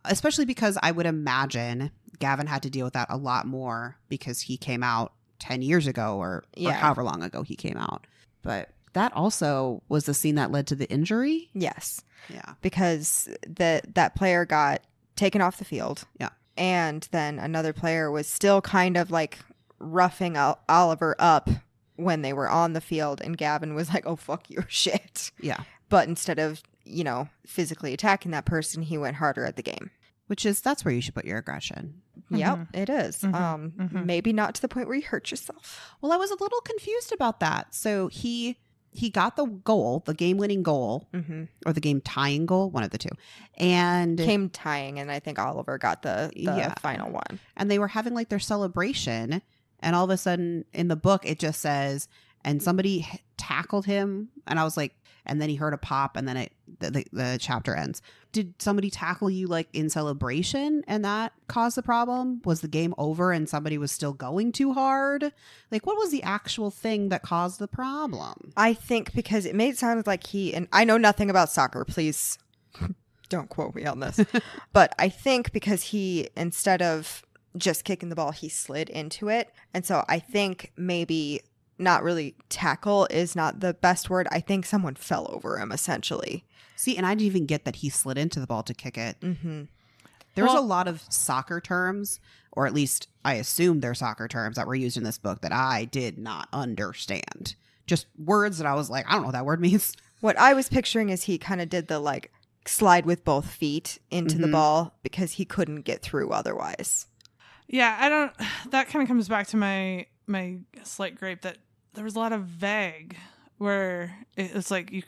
especially because I would imagine Gavin had to deal with that a lot more because he came out 10 years ago or however long ago he came out. But that also was the scene that led to the injury. Yes. Yeah. Because that player got taken off the field. Yeah. And then another player was still kind of like roughing Oliver up when they were on the field. And Gavin was like, oh, fuck your shit. Yeah. But instead of, physically attacking that person, he went harder at the game. That's where you should put your aggression. Yep, it is. Maybe not to the point where you hurt yourself. Well, I was a little confused about that. So he got the goal, the game-winning goal, or the game-tying goal, one of the two. And game tying, and I think Oliver got the final one. And they were having like their celebration, and all of a sudden in the book it just says, and somebody tackled him, and I was like, and then he heard a pop, and then the chapter ends. Did somebody tackle you like in celebration and that caused the problem? Was the game over and somebody was still going too hard? Like, what was the actual thing that caused the problem? I think because it made it sound like and I know nothing about soccer, please don't quote me on this. But I think because he, instead of just kicking the ball, he slid into it. And so I think maybe not really tackle is not the best word. I think someone fell over him, essentially. See, and I didn't even get that he slid into the ball to kick it. Mm-hmm. There's a lot of soccer terms, or at least I assume they're soccer terms that were used in this book that I did not understand. Just words that I was like, I don't know what that word means. What I was picturing is he kind of did the like slide with both feet into the ball because he couldn't get through otherwise. Yeah, that kind of comes back to my slight gripe that there was a lot of vague where it's like you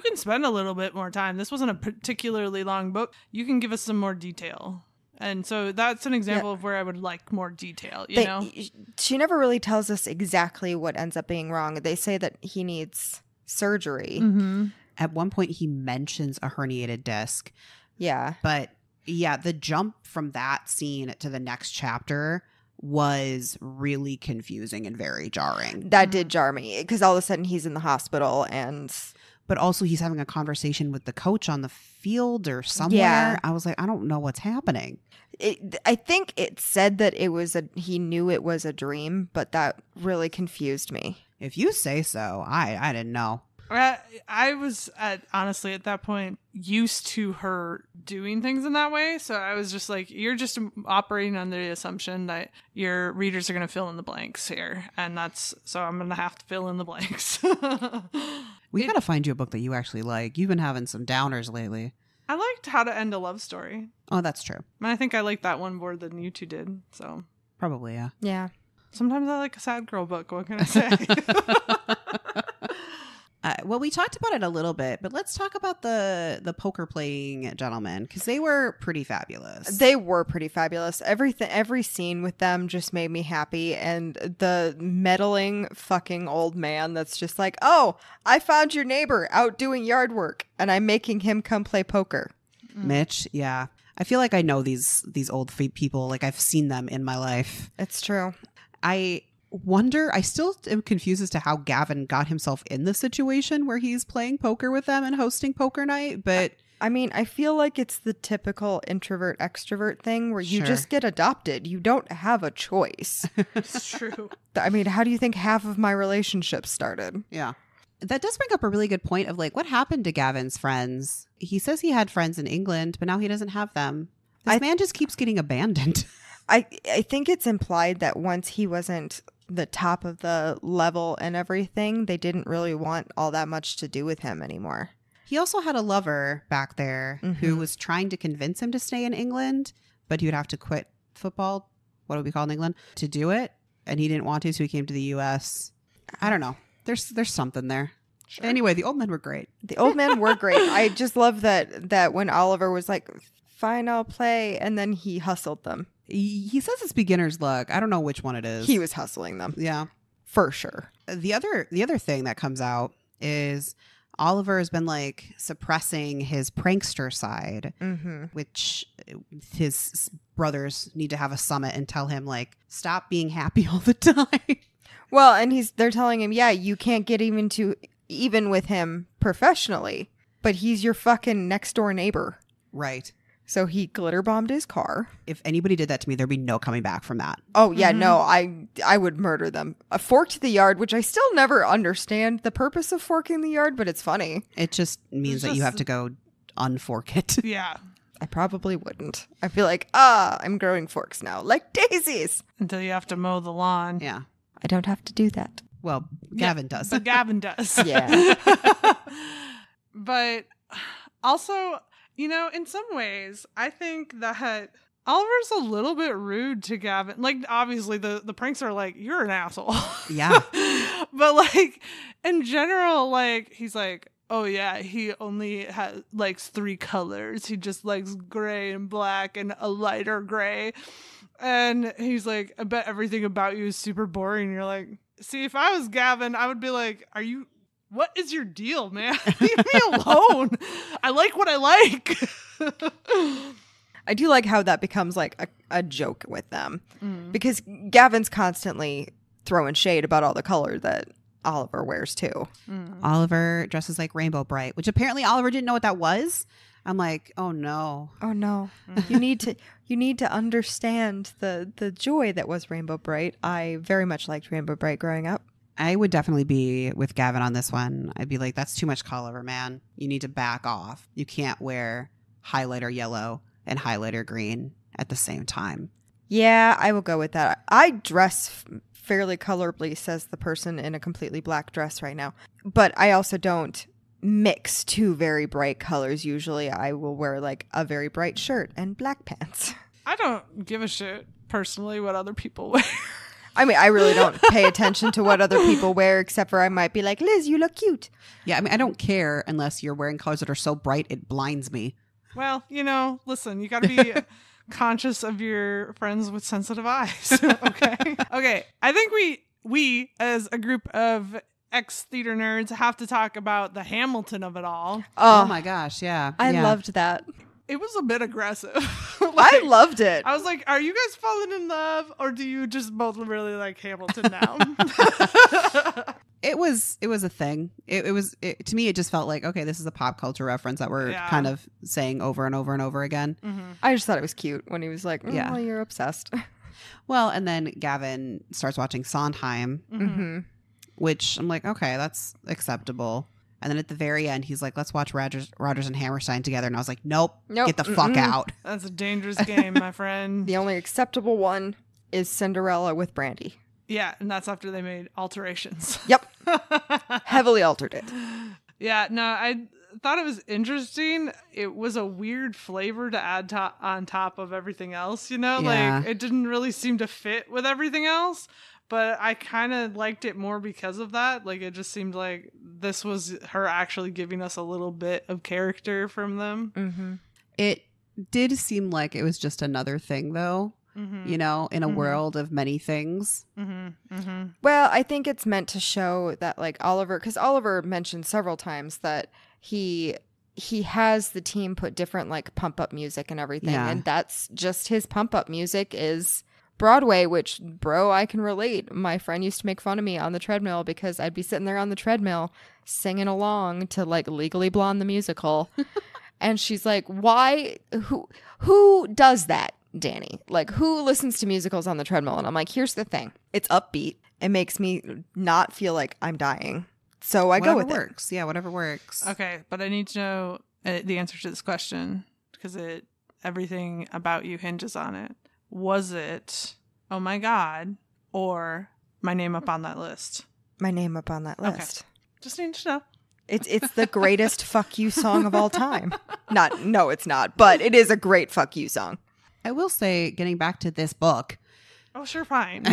can spend a little bit more time. This wasn't a particularly long book. You can give us some more detail. And so that's an example of where I would like more detail, you know? She never really tells us exactly what ends up being wrong. They say that he needs surgery. Mm-hmm. At one point, he mentions a herniated disc. Yeah. But yeah, the jump from that scene to the next chapter was really confusing and very jarring. That did jar me because all of a sudden he's in the hospital but also he's having a conversation with the coach on the field or somewhere. Yeah. I was like, I don't know what's happening. I think it said that he knew it was a dream, but that really confused me. If you say so, I didn't know. I was honestly at that point used to her doing things in that way. So I was just like, you're just operating under the assumption that your readers are going to fill in the blanks here. And so I'm going to have to fill in the blanks. We got to find you a book that you actually like. You've been having some downers lately. I liked How to End a Love Story. Oh, that's true. And I think I liked that one more than you two did. So Probably, yeah. Yeah. Sometimes I like a sad girl book. What can I say? Well, we talked about it a little bit, but let's talk about the poker playing gentlemen because they were pretty fabulous. They were pretty fabulous. Every scene with them just made me happy. And the meddling fucking old man that's just like, oh, I found your neighbor out doing yard work and I'm making him come play poker. Mitch, yeah. I feel like I know these old people. Like I've seen them in my life. It's true. I still am confused as to how Gavin got himself in the situation where he's playing poker with them and hosting poker night. But I mean, I feel like it's the typical introvert extrovert thing where you Sure. just get adopted. You don't have a choice. It's true. I mean, how do you think half of my relationships started? yeah, that does bring up a really good point of like what happened to Gavin's friends. He says he had friends in England, but now he doesn't have them. This man just keeps getting abandoned. I think it's implied that once he wasn't the top of the level and everything, they didn't really want all that much to do with him anymore. He also had a lover back there who was trying to convince him to stay in England, but he would have to quit football, what would be called in England, to do it. And he didn't want to, so he came to the U.S. I don't know. There's something there. Sure. Anyway, the old men were great. The old men were great. I just love that when Oliver was like, fine, I'll play, and then he hustled them. He says it's beginner's luck. I don't know which one it is. He was hustling them. Yeah. For sure. The other thing that comes out is Oliver has been like suppressing his prankster side, which his brothers need to have a summit and tell him like, stop being happy all the time. Well, and they're telling him, yeah, you can't get even with him professionally, but he's your fucking next door neighbor. Right. So he glitter bombed his car. If anybody did that to me, there'd be no coming back from that. Oh, yeah, no, I would murder them. A fork to the yard, which I still never understand the purpose of forking the yard, but it's funny. It just means that you have to go unfork it. Yeah. I probably wouldn't. I feel like, I'm growing forks now, like daisies. Until you have to mow the lawn. Yeah. I don't have to do that. Well, Gavin does. But Gavin does. Yeah. But also, you know, in some ways, I think that Oliver's a little bit rude to Gavin. Like, obviously, the pranks are like, you're an asshole. Yeah. But, like, in general, like, he's like, oh, yeah, he only likes 3 colors. He just likes gray and black and a lighter gray. And he's like, I bet everything about you is super boring. And you're like, see, if I was Gavin, I would be like, what is your deal, man? Leave me alone. I like what I like. I do like how that becomes like a joke with them because Gavin's constantly throwing shade about all the color that Oliver wears too. Oliver dresses like Rainbow Bright, which apparently Oliver didn't know what that was. I'm like, oh no. Oh no. You need to understand the joy that was Rainbow Bright. I very much liked Rainbow Bright growing up. I would definitely be with Gavin on this one. I'd be like, that's too much color, man. You need to back off. You can't wear highlighter yellow and highlighter green at the same time. Yeah, I will go with that. I dress fairly colorably, says the person in a completely black dress right now. But I also don't mix two very bright colors. Usually I will wear like a very bright shirt and black pants. I don't give a shit personally what other people wear. I mean, I really don't pay attention to what other people wear, except for I might be like, Liz, you look cute. Yeah, I mean, I don't care unless you're wearing colors that are so bright it blinds me. Well, listen, you got to be conscious of your friends with sensitive eyes. Okay. Okay. I think we as a group of ex-theater nerds have to talk about the Hamilton of it all. Oh my gosh, yeah. I yeah. loved that. It was a bit aggressive. I loved it. I was like, are you guys falling in love or do you just both really like Hamilton now? It was a thing. It was to me, it just felt like, okay, this is a pop culture reference that we're kind of saying over and over and over again. Mm-hmm. I just thought it was cute when he was like, yeah, well, you're obsessed. Well, and then Gavin starts watching Sondheim, which I'm like, okay, that's acceptable. And then at the very end, he's like, let's watch Rodgers and Hammerstein together. And I was like, nope. Get the fuck out. That's a dangerous game, my friend. The only acceptable one is Cinderella with Brandy. Yeah, and that's after they made alterations. Yep. Heavily altered it. Yeah, no, I thought it was interesting. It was a weird flavor to add on top of everything else, Yeah. Like, it didn't really seem to fit with everything else. But I kind of liked it more because of that. Like, it just seemed like this was her actually giving us a little bit of character from them. Mm-hmm. It did seem like it was just another thing, though, in a world of many things. Mm-hmm. Mm-hmm. Well, I think it's meant to show that, like, Oliver, because Oliver mentioned several times that he has the team put different, like, pump-up music and everything. Yeah. And that's just his pump-up music is Broadway, which, bro, I can relate. My friend used to make fun of me on the treadmill because I'd be sitting there on the treadmill singing along to like Legally Blonde the musical. And she's like, why? Who does that, Danny? Like, who listens to musicals on the treadmill? And I'm like, here's the thing. It's upbeat. It makes me not feel like I'm dying. So I go with whatever works. Yeah, whatever works. Okay, but I need to know the answer to this question because everything about you hinges on it. Was it, oh my God, or my name up on that list? My name up on that list. Okay. Just need to know. It's the greatest fuck you song of all time. No, it's not, but it is a great fuck you song. I will say, getting back to this book. Oh, sure, fine.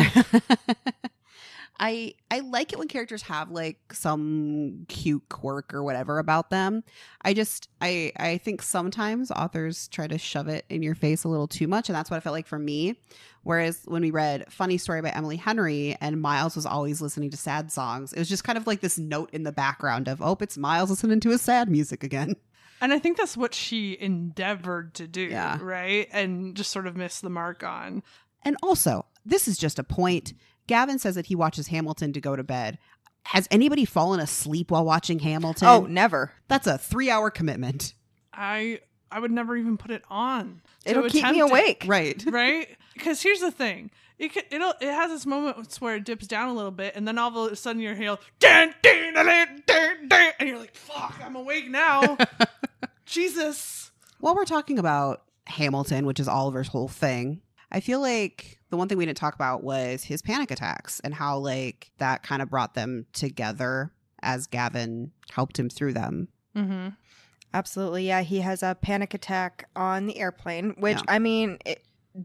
I like it when characters have like some cute quirk or whatever about them. I think sometimes authors try to shove it in your face a little too much, and that's what it felt like for me. Whereas when we read Funny Story by Emily Henry and Miles was always listening to sad songs, it was just kind of like this note in the background of, oh, it's Miles listening to his sad music again. And I think that's what she endeavored to do, Yeah. right? And just sort of missed the mark on. And also, this is just a point. Gavin says that he watches Hamilton to go to bed. Has anybody fallen asleep while watching Hamilton? Oh, never. That's a 3-hour commitment. I would never even put it on. It'll keep me attempt it, awake. Right. right? Because here's the thing. It has its moments where it dips down a little bit, and then all of a sudden you're here, dun, dun, dun, dun, dun, dun, and you're like, fuck, I'm awake now. Jesus. While we're talking about Hamilton, which is Oliver's whole thing, I feel like the one thing we didn't talk about was his panic attacks and how like that kind of brought them together as Gavin helped him through them. Mm-hmm. Absolutely. Yeah, he has a panic attack on the airplane, which, Yeah. I mean,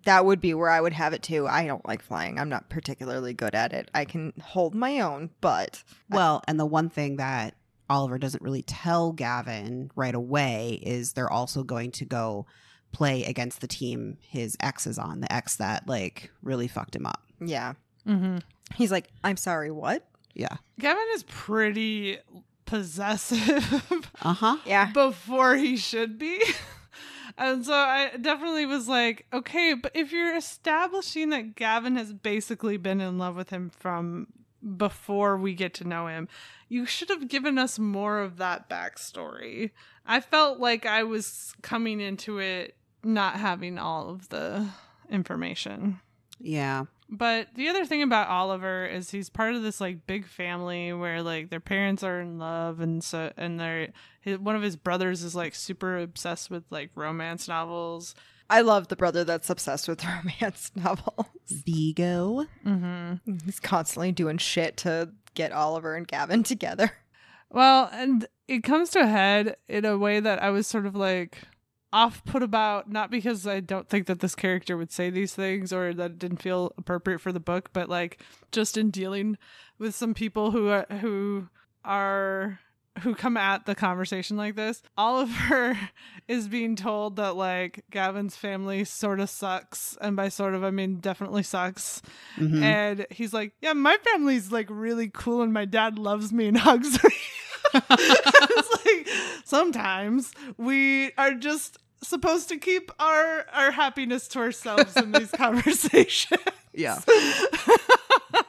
that would be where I would have it too. I don't like flying. I'm not particularly good at it. I can hold my own, but... Well, and the one thing that Oliver doesn't really tell Gavin right away is they're also going to go play against the team his ex is on, the ex that like really fucked him up. Yeah. Mm-hmm. He's like, I'm sorry, what? Yeah. Gavin is pretty possessive Uh-huh. Yeah. before he should be. And so I definitely was like, okay, but if you're establishing that Gavin has basically been in love with him from before we get to know him, you should have given us more of that backstory. I felt like I was coming into it not having all of the information. Yeah. But the other thing about Oliver is he's part of this like big family where like their parents are in love, and one of his brothers is like super obsessed with like romance novels. I love the brother that's obsessed with romance novels. Vigo. Mm-hmm. He's constantly doing shit to get Oliver and Gavin together. Well, and it comes to a head in a way that I was sort of like off-put about, not because I don't think that this character would say these things or that it didn't feel appropriate for the book, but like just in dealing with some people who come at the conversation like this. Oliver is being told that like Gavin's family sort of sucks, and by sort of I mean definitely sucks. Mm-hmm. And he's like, yeah, my family's like really cool and my dad loves me and hugs me. It's like sometimes we are just supposed to keep our happiness to ourselves in these conversations. Yeah.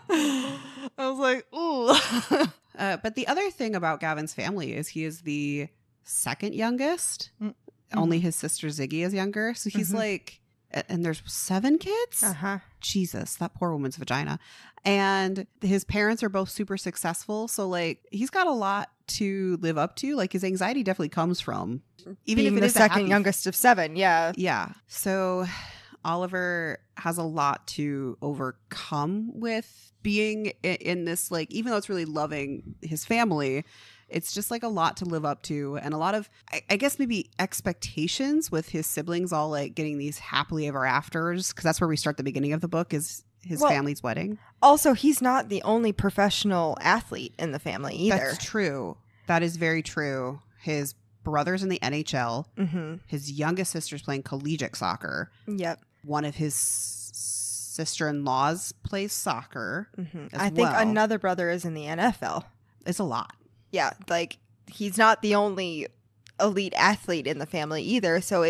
I was like, ooh. But the other thing about Gavin's family is he is the second youngest. Mm-hmm. Only his sister Ziggy is younger. So he's like, and there's 7 kids? Uh-huh. Jesus, that poor woman's vagina. And his parents are both super successful. So like he's got a lot to live up to. Like his anxiety definitely comes from even Being if it the is second youngest of 7. Yeah. Yeah. So Oliver has a lot to overcome with being in this, like, even though it's really loving his family, it's just like a lot to live up to, and a lot of, I guess maybe expectations with his siblings all like getting these happily ever afters, because that's where we start the beginning of the book is his family's wedding. Also, he's not the only professional athlete in the family either. That's true. That is very true. His brother's in the NHL. Mm-hmm. His youngest sister's playing collegiate soccer. Yep. One of his sister-in-laws plays soccer. Mm-hmm. as I think well. another brother is in the NFL. It's a lot. Yeah, like he's not the only elite athlete in the family either. So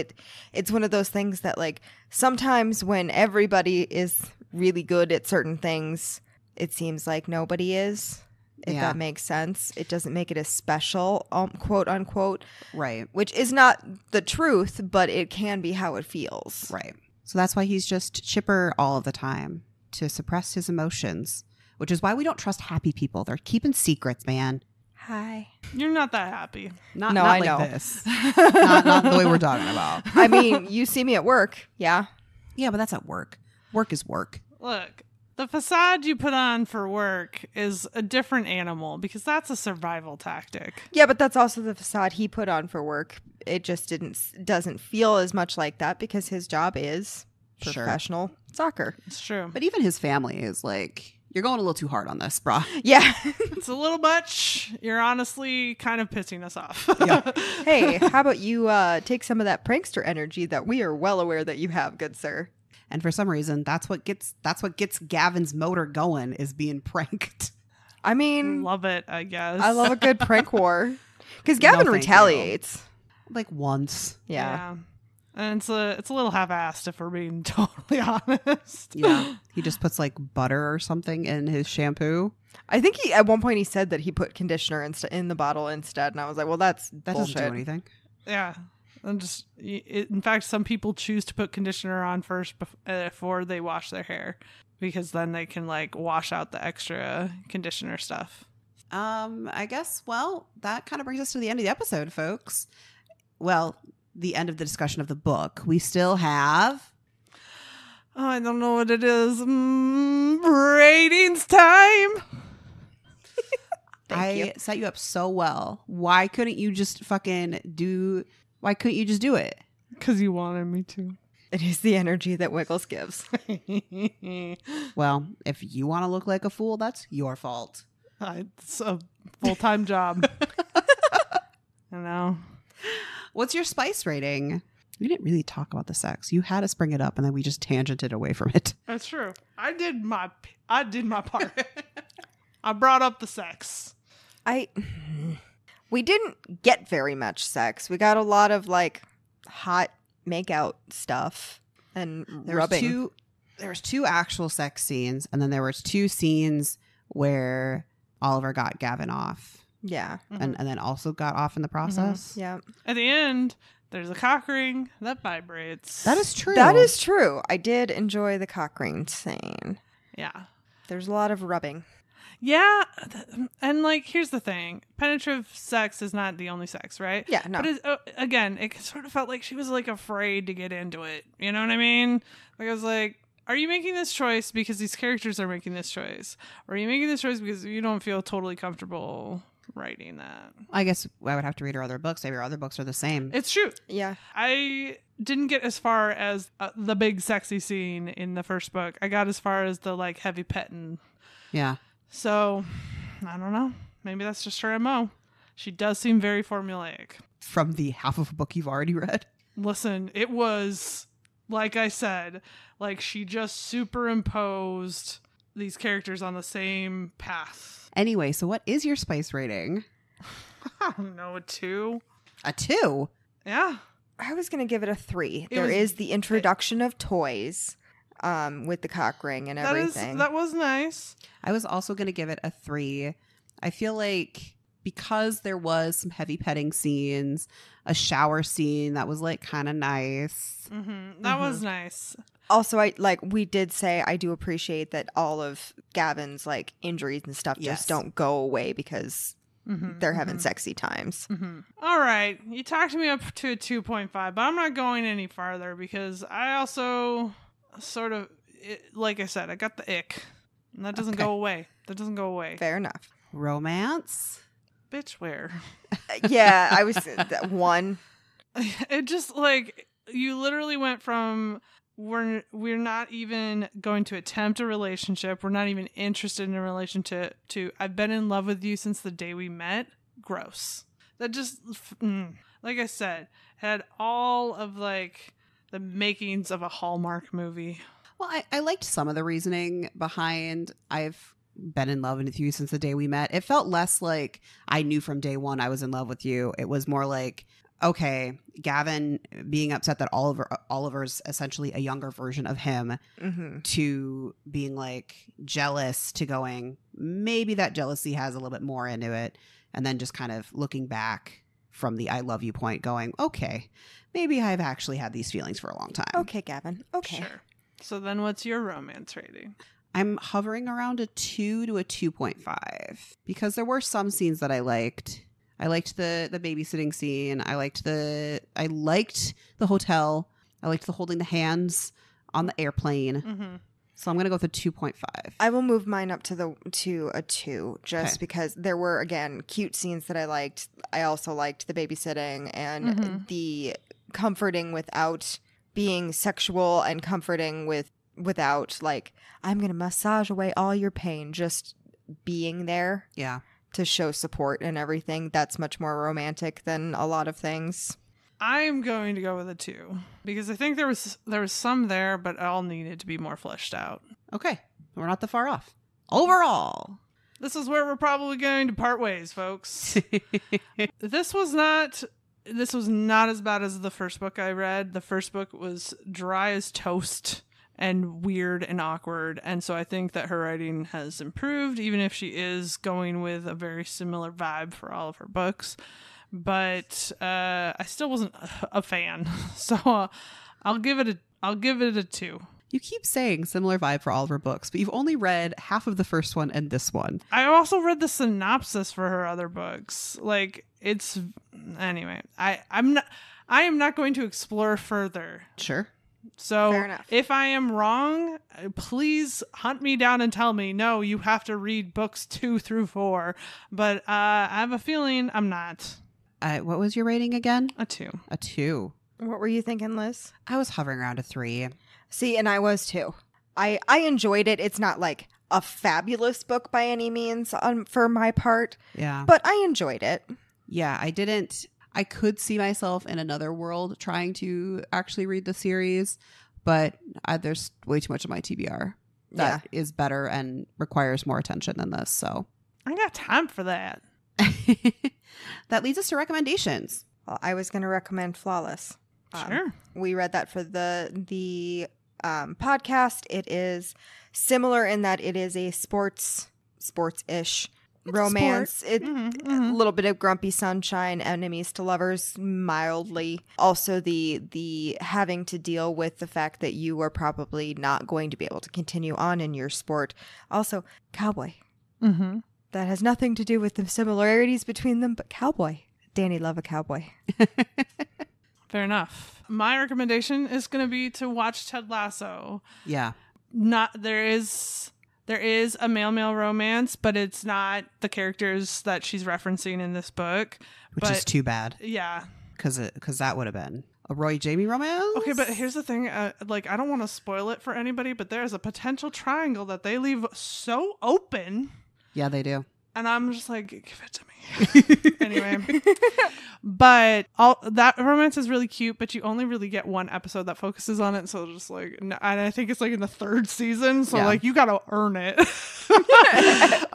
it's one of those things that like sometimes when everybody is really good at certain things, it seems like nobody is. If Yeah. that makes sense. It doesn't make it as special, quote unquote. Right. Which is not the truth, but it can be how it feels. Right. So that's why he's just chipper all of the time to suppress his emotions, which is why we don't trust happy people. They're keeping secrets, man. Hi. You're not that happy. Not I like know. this. not the way we're talking about. I mean, you see me at work. Yeah. Yeah, but that's at work. Work is work. Look, the facade you put on for work is a different animal because that's a survival tactic. Yeah, but that's also the facade he put on for work. It just doesn't feel as much like that because his job is Sure. professional soccer. It's true. But even his family is like, you're going a little too hard on this, brah. Yeah. It's a little much. You're honestly kind of pissing us off. Yeah. Hey, how about you take some of that prankster energy that we are well aware that you have, good sir? And for some reason, that's what gets Gavin's motor going, is being pranked. I mean, Love it, I guess. I love a good prank war. Because No, Gavin thank retaliates. Like once. Yeah. And it's a little half-assed if we're being totally honest. Yeah. He just puts like butter or something in his shampoo. I think at one point he said that he put conditioner in the bottle instead. And I was like, well, that's That bullshit. doesn't do anything. Yeah. And in fact, some people choose to put conditioner on first before they wash their hair because then they can like wash out the extra conditioner stuff. I guess, well, that kind of brings us to the end of the episode, folks. Well, the end of the discussion of the book. We still have... Oh, I don't know what it is. Ratings time. I set you up so well. Why couldn't you just do it? Because you wanted me to. It is the energy that Wiggles gives. Well, if you want to look like a fool, that's your fault. It's a full-time job. I know. What's your spice rating? We didn't really talk about the sex. You had us bring it up, and then we just tangented away from it. That's true. I did my part. I brought up the sex. We didn't get very much sex. We got a lot of like hot makeout stuff and rubbing. There was 2 actual sex scenes, and then there was 2 scenes where Oliver got Gavin off. Yeah. And then also got off in the process. Yeah. At the end, there's a cock ring that vibrates. That is true. That is true. I did enjoy the cock ring scene. Yeah. There's a lot of rubbing. Yeah, and like here's the thing: penetrative sex is not the only sex, right? Yeah, no. But again, it sort of felt like she was like afraid to get into it. You know what I mean? Like I was like, are you making this choice because these characters are making this choice, or are you making this choice because you don't feel totally comfortable writing that? I guess I would have to read her other books. Maybe her other books are the same. It's true. Yeah. I didn't get as far as the big sexy scene in the first book. I got as far as the like heavy petting. Yeah. So, I don't know. Maybe that's just her MO. She does seem very formulaic. From the half of a book you've already read. Listen, it was, like I said, like she just superimposed these characters on the same path. Anyway, so what is your spice rating? I don't know, a 2? A 2? Yeah. I was going to give it a 3. There is the introduction of toys with the cock ring and everything. That was nice. I was also going to give it a 3. I feel like because there was some heavy petting scenes, a shower scene that was like kind of nice. Mm-hmm. That was nice. Also, we did say I do appreciate that all of Gavin's like injuries and stuff just don't go away because they're having sexy times. Mm-hmm. All right. You talked me up to a 2.5, but I'm not going any farther because I also sort of, like I said, I got the ick. And that doesn't go away. That doesn't go away. Fair enough. Romance? Bitch, where? Yeah, I was 1. It just like, you literally went from we're not even going to attempt a relationship. We're not even interested in a relationship to I've been in love with you since the day we met. Gross. That just, like I said, had all of like the makings of a Hallmark movie. Well, I liked some of the reasoning behind I've been in love with you since the day we met. It felt less like I knew from day one I was in love with you. It was more like, okay, Gavin being upset that Oliver's essentially a younger version of him, to being like jealous, to going, maybe that jealousy has a little bit more into it. And then just kind of looking back from the I love you point going, okay, maybe I've actually had these feelings for a long time. Okay, Gavin. Okay. Sure. So then what's your romance rating? I'm hovering around a 2 to a 2.5 because there were some scenes that I liked. I liked the babysitting scene. I liked the hotel. I liked the holding the hands on the airplane. So I'm going to go with a 2.5. I will move mine up to a 2 just because there were, again, cute scenes that I liked. I also liked the babysitting and the comforting without being sexual and comforting without like, I'm going to massage away all your pain. Just being there. Yeah. To show support and everything. That's much more romantic than a lot of things. I'm going to go with a 2 because I think there was some there, but all needed to be more fleshed out. Okay. We're not that far off. Overall. This is where we're probably going to part ways, folks. This was not as bad as the first book I read. The first book was dry as toast and weird and awkward. And so I think that her writing has improved, even if she is going with a very similar vibe for all of her books. But I still wasn't a fan. So I'll give it a 2. You keep saying similar vibe for all of her books, but you've only read half of the first one and this one. I also read the synopsis for her other books. Like, it's anyway. I am not going to explore further. Sure. So Fair enough. If I am wrong, please hunt me down and tell me, no, you have to read books 2 through 4. But I have a feeling I'm not. What was your rating again? A 2. A 2. What were you thinking, Liz? I was hovering around a 3. See, and I was too. I enjoyed it. It's not like a fabulous book by any means for my part. Yeah. But I enjoyed it. Yeah, I could see myself in another world trying to actually read the series, but there's way too much of my TBR that is better and requires more attention than this. So I got time for that. That leads us to recommendations. Well, I was going to recommend Flawless. Sure. We read that for the podcast. It is similar in that it is a sports-ish romance. A little bit of grumpy sunshine, enemies to lovers, mildly. Also, the having to deal with the fact that you are probably not going to be able to continue on in your sport. Also, cowboy. Mm-hmm. That has nothing to do with the similarities between them, but cowboy. Danny, love a cowboy. Fair enough. My recommendation is going to be to watch Ted Lasso. Yeah. There is a male romance, but it's not the characters that she's referencing in this book. Which is too bad. Yeah. Because that would have been a Roy Jamie romance. Okay, but here's the thing. I don't want to spoil it for anybody, but there's a potential triangle that they leave so open. Yeah, they do. And I'm just like, give it to me. Anyway. But that romance is really cute, but you only really get one episode that focuses on it. So just like, and I think it's like in the 3rd season. So like, you got to earn it.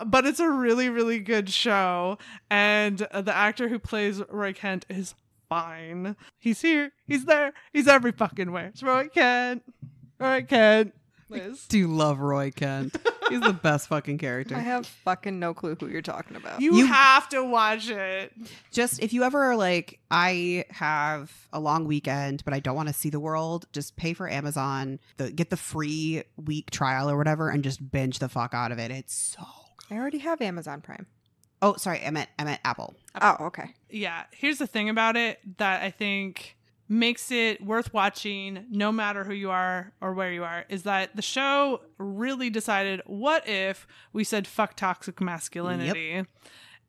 But it's a really, really good show. And the actor who plays Roy Kent is fine. He's here. He's there. He's every fucking way. It's Roy Kent. Roy Kent. Liz. Do love Roy Kent. He's the best fucking character. I have fucking no clue who you're talking about. You have to watch it. Just if you ever like, I have a long weekend, but I don't want to see the world, just pay for Amazon, get the free week trial or whatever, and just binge the fuck out of it. It's so good. I already have Amazon Prime. Oh, sorry. I meant Apple. Oh, okay. Yeah. Here's the thing about it that I think makes it worth watching no matter who you are or where you are, is that the show really decided, what if we said fuck toxic masculinity?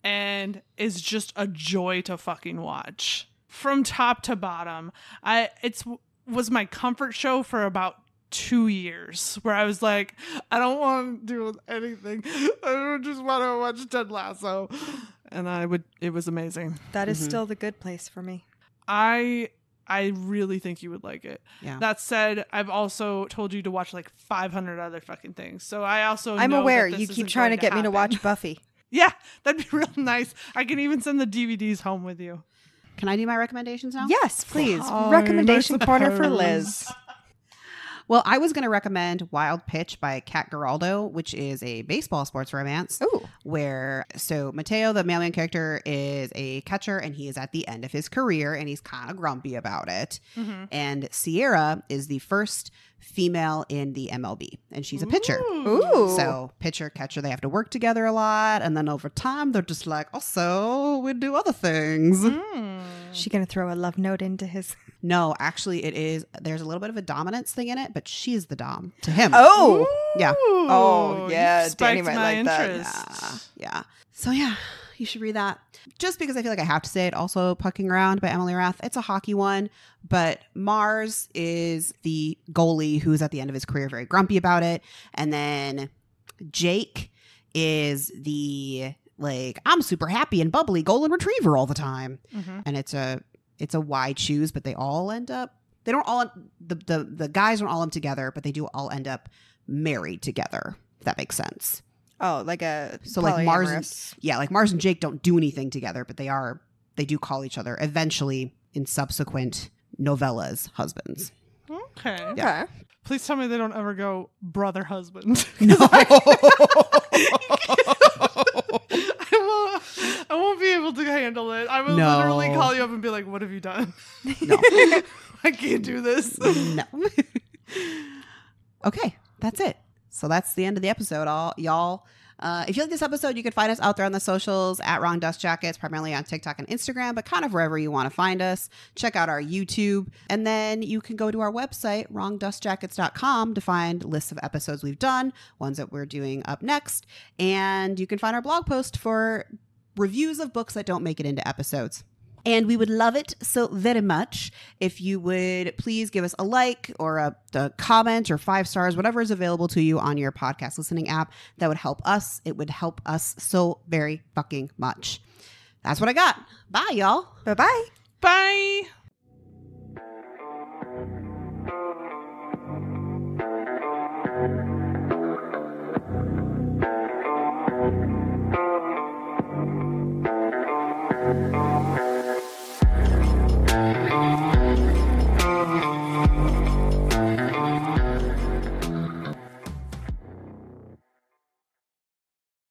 And is just a joy to fucking watch from top to bottom. Was my comfort show for about 2 years, where I was like, I don't want to do anything. I just want to watch Ted Lasso. And it was amazing. That is still the good place for me. I really think you would like it. Yeah. That said, I've also told you to watch like 500 other fucking things. So I'm know aware that you this keep isn't trying to going get me to happen. watch Buffy. Yeah, that'd be real nice. I can even send the DVDs home with you. Can I do my recommendations now? Yes, please. Fine, Recommendation I corner for suppose. Liz. Well, I was going to recommend Wild Pitch by Kat Geraldo, which is a baseball sports romance. Ooh. So Mateo, the mailman character, is a catcher, and he is at the end of his career, and he's kind of grumpy about it. Mm-hmm. And Sierra is the first female in the MLB, and she's a pitcher. Ooh. So pitcher, catcher, they have to work together a lot, and then over time, they're just like, also, we do other things. She gonna throw a love note into his... No, actually, there's a little bit of a dominance thing in it, but she's the dom to him. Oh. Yeah. Oh, yeah, You've Danny spiked might my like that. interest. Yeah. So yeah, you should read that. Just because I feel like I have to say it. Also, Pucking Around by Emily Rath. It's a hockey one, but Mars is the goalie who's at the end of his career very grumpy about it. And then Jake is the like, I'm super happy and bubbly golden retriever all the time. Mm-hmm. And it's a why choose, but they all end up, they don't all, the guys don't all end together, but they do all end up married together. If that makes sense. Oh, like a Like Mars, polyamorous. like Mars and Jake don't do anything together, but they do call each other eventually in subsequent novellas husbands. Okay. Okay. Please tell me they don't ever go brother husband. No. I won't be able to handle it. I will No. literally call you up and be like, what have you done? No. I can't do this. No. Okay, that's it. So that's the end of the episode, y'all. If you like this episode, you can find us out there on the socials at Wrong Dust Jackets, primarily on TikTok and Instagram, but kind of wherever you want to find us. Check out our YouTube, and then you can go to our website, wrongdustjackets.com, to find lists of episodes we've done, ones that we're doing up next, and you can find our blog post for reviews of books that don't make it into episodes. And we would love it so very much if you would please give us a like or a comment or 5 stars, whatever is available to you on your podcast listening app. That would help us. It would help us so very fucking much. That's what I got. Bye, y'all. Bye-bye. Bye.